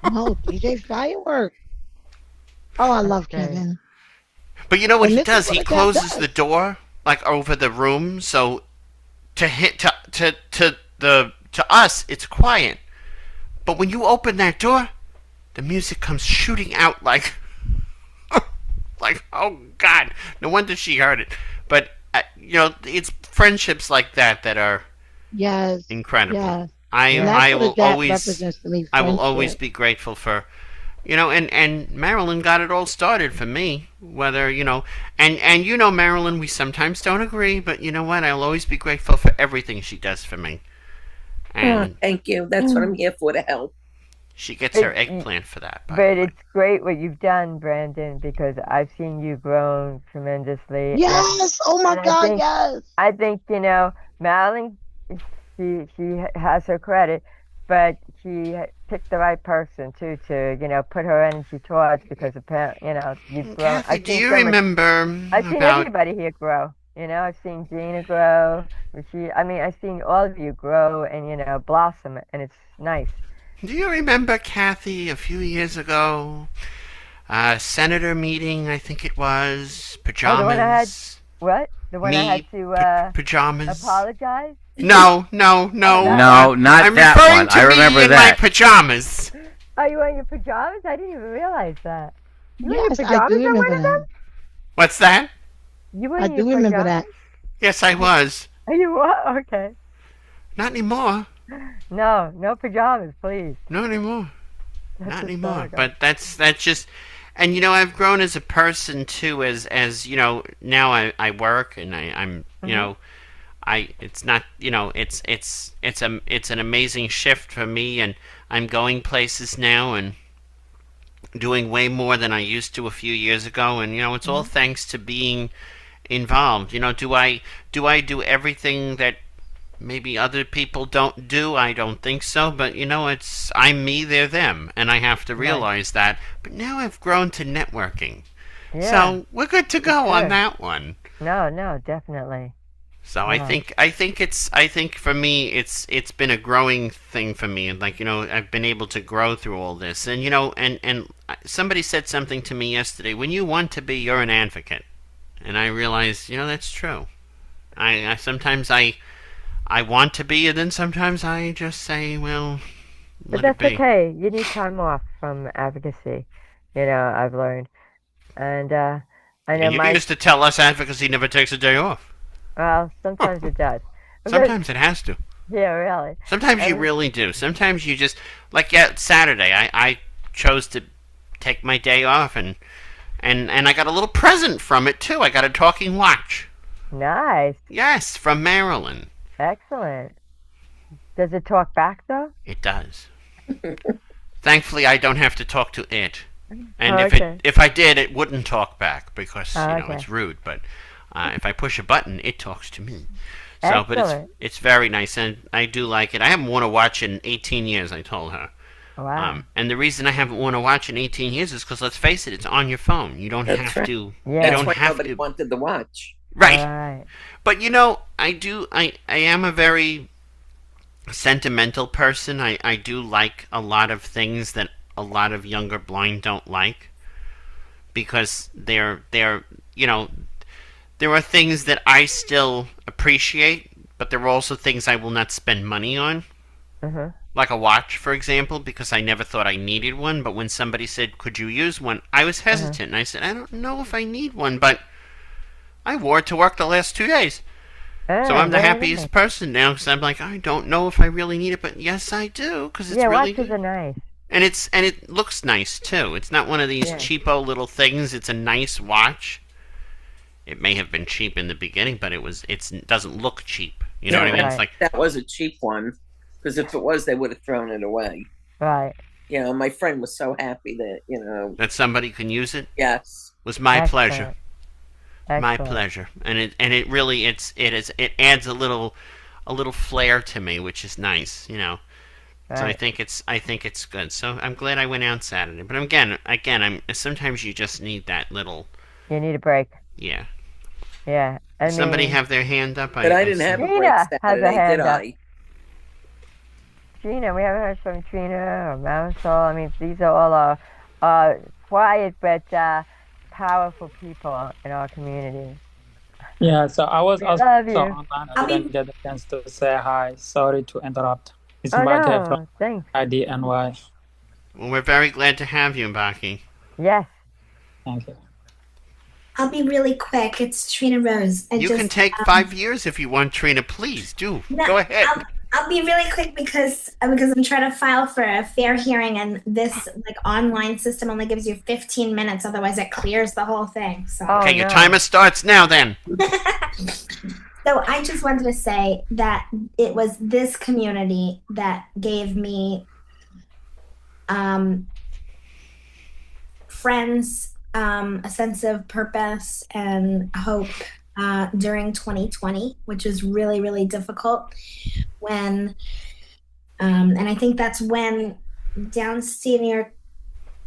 Oh, DJ Firework. Oh, I love Kevin. But you know what And he this is does? He what closes does. the door like over the room, so to us it's quiet. But when you open that door, the music comes shooting out like like, oh God! No wonder she heard it. But it's friendships like that that are Yes. incredible. Yes. I And that's I what will ADAPT always represents to me, I will always friendship. be grateful for, and Marilyn got it all started for me. Whether and Marilyn, we sometimes don't agree, but you know what? I'll always be grateful for everything she does for me. And Thank you. That's what I'm here for, to help. she gets her eggplant for that. By But the way. it's great what you've done, Brandon, because I've seen you grow tremendously. Yes. Oh my and God. Yes. I think Madeline, she has her credit, but she picked the right person too to put her energy towards, because apparently you've grown. Kathy, do you remember I've seen about? everybody here grow. I've seen Gina grow. I've seen all of you grow and blossom, and it's nice. Do you remember, Kathy, a few years ago, senator meeting? I think it was pajamas. Oh, the one I had. What? The one I had to pajamas. apologize? No. No, not I'm that referring one. to I remember me in that. my pajamas. Oh, you were in your pajamas? I didn't even realize that. You were in your Yes, I pajamas do on one remember of them? that. What's that? You were I in do your remember pajamas? that. Yes, I was. You were? Okay. Not anymore. No pajamas, please. Not anymore. That's Not anymore. hysterical. But that's just, and I've grown as a person too. As now I work and I'm it's not it's an amazing shift for me, and I'm going places now and doing way more than I used to a few years ago, and it's all thanks to being involved. Do I do everything that maybe other people don't do? I don't think so, but it's I'm me, they're them, and I have to realize that. But now I've grown to networking, so we're good to go on that one. No, definitely. So I think for me it's been a growing thing for me, and I've been able to grow through all this, and and somebody said something to me yesterday. When you want to be, you're an advocate, and I realized that's true. I sometimes I want to be, and then sometimes I just say, well, But let it that's be. okay. You need time off from advocacy. I've learned. And I know And you used to tell us advocacy never takes a day off. Well, sometimes it does. Sometimes it has to. Yeah, really. Sometimes you really do. Sometimes you just, like Saturday, I chose to take my day off, and I got a little present from it too. I got a talking watch. Nice. Yes, from Marilyn. Excellent. Does it talk back though? It does. Thankfully, I don't have to talk to it. And okay. if I did, it wouldn't talk back because okay. it's rude. But if I push a button, it talks to me. So, Excellent. but it's very nice, and I do like it. I haven't worn a watch in 18 years. I told her. Wow. And the reason I haven't worn a watch in 18 years is because, let's face it, it's on your phone. You don't That's have right. to. Yeah. You That's don't why have nobody to. wanted the watch. Right. Right. But I am a very sentimental person. I do like a lot of things that a lot of younger blind don't like, because there are things that I still appreciate, but there are also things I will not spend money on. Uh-huh. Like a watch, for example, because I never thought I needed one, but when somebody said, "Could you use one?" I was hesitant, and I said, "I don't know if I need one," but I wore it to work the last 2 days. So I'm the happiest person now, because I'm like, I don't know if I really need it, but yes, I do, because it's really watches are nice. And it looks nice too. It's not one of these cheapo little things. It's a nice watch. It may have been cheap in the beginning, but it doesn't look cheap. You know what I mean? Right. It's like, That was a cheap one, because if it was, they would have thrown it away. Right. My friend was so happy that that somebody can use it. yes. Was my Excellent. pleasure. My Excellent. pleasure. And it really it adds a little flair to me, which is nice, you know. So Right. I think it's good. So I'm glad I went out Saturday. But I'm sometimes you just need that little, You need a break. yeah. Yeah. I Somebody mean, have their hand up. But I didn't have a break Trina has a Saturday, hand did up. I? Trina, we haven't heard from Trina or Marisol. I mean, these are all our quiet but powerful people in our community. Yeah, so I was We also love you. online. I didn't get the chance to say hi. Sorry to interrupt. It's Oh Mbake from no, thanks. IDNY. Well, we're very glad to have you, Mbaki. Yes. Thank you. I'll be really quick. It's Trina Rose. You can take 5 years if you want, Trina. Please do. No, Go ahead. I'll be really quick because I'm trying to file for a fair hearing, and this online system only gives you 15 minutes. Otherwise, it clears the whole thing. So. Okay, your timer starts now. Then. So I just wanted to say that it was this community that gave me friends, a sense of purpose and hope during 2020, which was really, really difficult. And I think that's when Downstate New York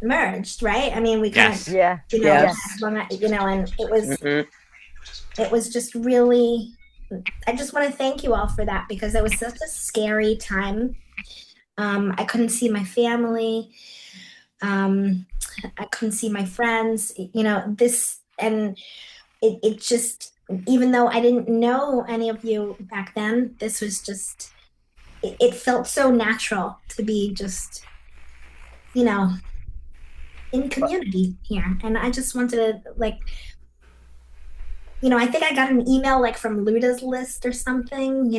merged, right? I mean, we kind of, yeah, and it was just really. I just want to thank you all for that because it was such a scary time. I couldn't see my family. I couldn't see my friends. It just, even though I didn't know any of you back then, this was just, it felt so natural to be just, in community here. And I just wanted to, I think I got an email from Luda's list or something,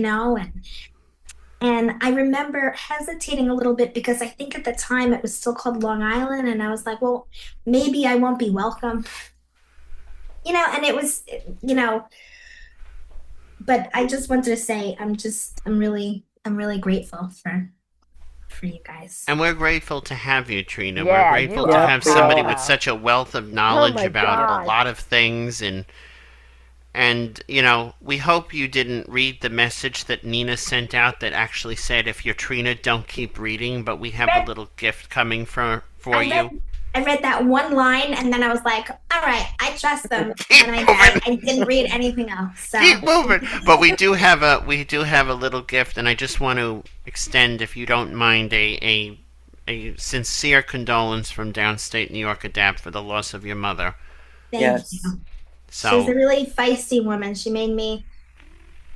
and I remember hesitating a little bit because I think at the time it was still called Long Island, and I was like, well, maybe I won't be welcome, and it was, but I just wanted to say I'm really grateful for you guys. And we're grateful to have you, Trina. Yeah, we're grateful you to are have somebody power. with such a wealth of knowledge my about God. a lot of things, and we hope you didn't read the message that Nina sent out that actually said, if you're Trina, don't keep reading, but we have a little gift coming for you. I read that one line and then I was like, all right, I trust them. And I didn't read anything else. So. Keep moving. But we do have a little gift, and I just want to extend, if you don't mind, a sincere condolence from Downstate New York ADAPT for the loss of your mother. Thank you. So, she's a really feisty woman. She made me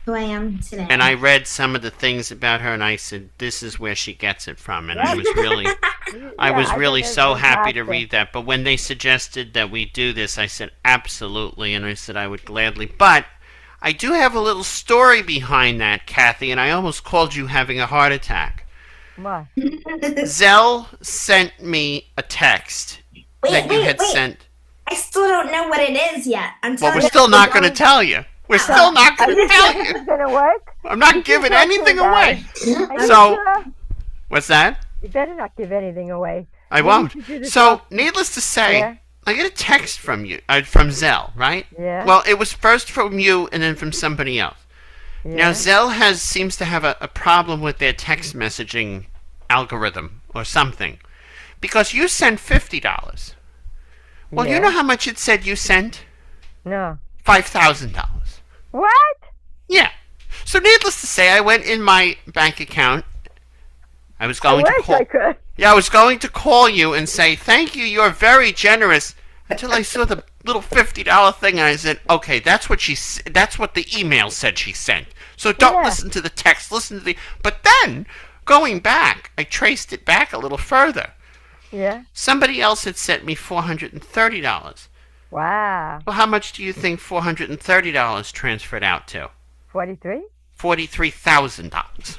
who I am today. And I read some of the things about her, and I said, this is where she gets it from. And I was really, I was really so happy to read that. But when they suggested that we do this, I said, absolutely. And I said I would gladly. But I do have a little story behind that, Kathy, and I almost called you having a heart attack. What? Zell sent me a text that you had sent. I still don't know what it is yet. Well, we're still not going to tell you. We're still not going to tell you. It's gonna work. I'm not giving anything away. So, what's that? You better not give anything away. I won't. So, needless to say, I get a text from you, from Zell, right? Yeah. Well, it was first from you and then from somebody else. Yeah. Now, Zell seems to have a problem with their text messaging algorithm or something, because you sent $50. Well, you know how much it said you sent? No. $5,000. What? Yeah. So, needless to say, I went in my bank account. I was going to call. I could. Yeah, I was going to call you and say thank you. You're very generous. Until I saw the little $50 thing, and I said, okay, that's what the email said she sent. So don't listen to the text. Listen to the. But then, going back, I traced it back a little further. Yeah. Somebody else had sent me $430. Wow. Well, how much do you think $430 transferred out to? 43? $43,000.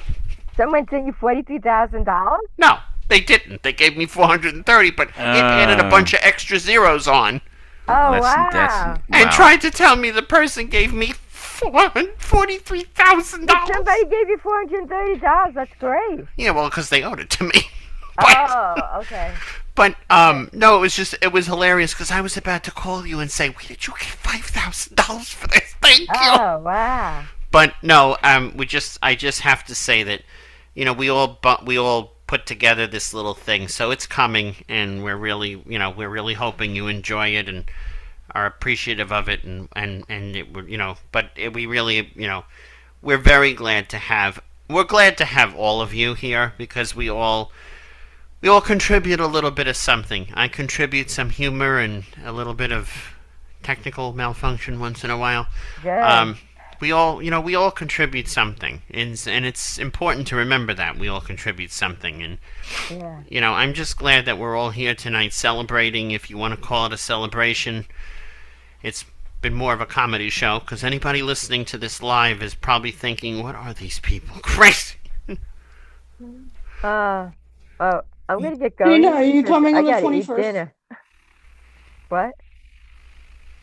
Someone sent you $43,000? No, they didn't. They gave me $430, but it added a bunch of extra zeros on. Oh, wow. And tried to tell me the person gave me $43,000. Somebody gave you $430. That's great. Yeah, well, because they owed it to me. Oh, okay. But no, it was hilarious because I was about to call you and say, "Where did you get $5,000 for this? Thank you." Oh, wow. But no, I just have to say that, we all put together this little thing, so it's coming, and we're really hoping you enjoy it and are appreciative of it, and it, but we really, we're very glad to have all of you here because we all contribute a little bit of something. I contribute some humor and a little bit of technical malfunction once in a while. Good. We all contribute something, and it's important to remember that we all contribute something. And Yeah. I'm just glad that we're all here tonight celebrating. If you want to call it a celebration, it's been more of a comedy show because anybody listening to this live is probably thinking, "What are these people? Crazy!" Oh, I'm gonna get going. Nina, are you because coming I on the gotta eat 21st? dinner. What?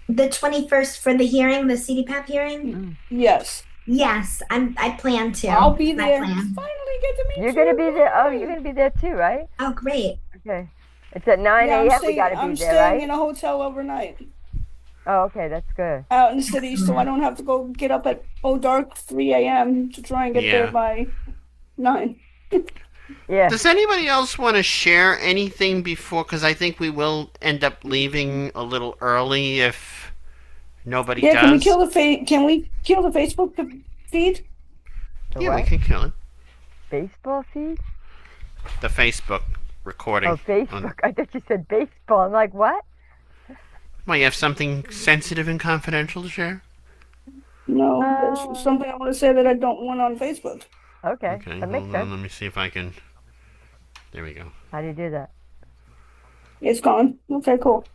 The 21st for the hearing, the CDPAP hearing? Yes. Yes, I plan to. I'll be That's my there. plan. Finally get to meet You're you. gonna be there. Oh, you're gonna be there too, right? Oh, great. Okay. It's at 9 Yeah, a.m. We gotta I'm be there, staying right? in a hotel overnight Oh, okay, that's good. out in the city, so I don't have to go get up at dark 3 a.m. to try and get there Yeah. by 9. Yeah. Does anybody else want to share anything before? Because I think we will end up leaving a little early if nobody Yeah, does. can we kill the Facebook feed? The Yeah, we what? can kill it. Baseball feed? The Facebook recording. Oh, Facebook. I thought you said baseball. I'm like, what? Why, you have something sensitive and confidential to share? No, there's something I want to say that I don't want on Facebook. Okay, Okay, that makes hold on. sense. Let me see if I can. There we go. How do you do that? It's gone. Okay, cool.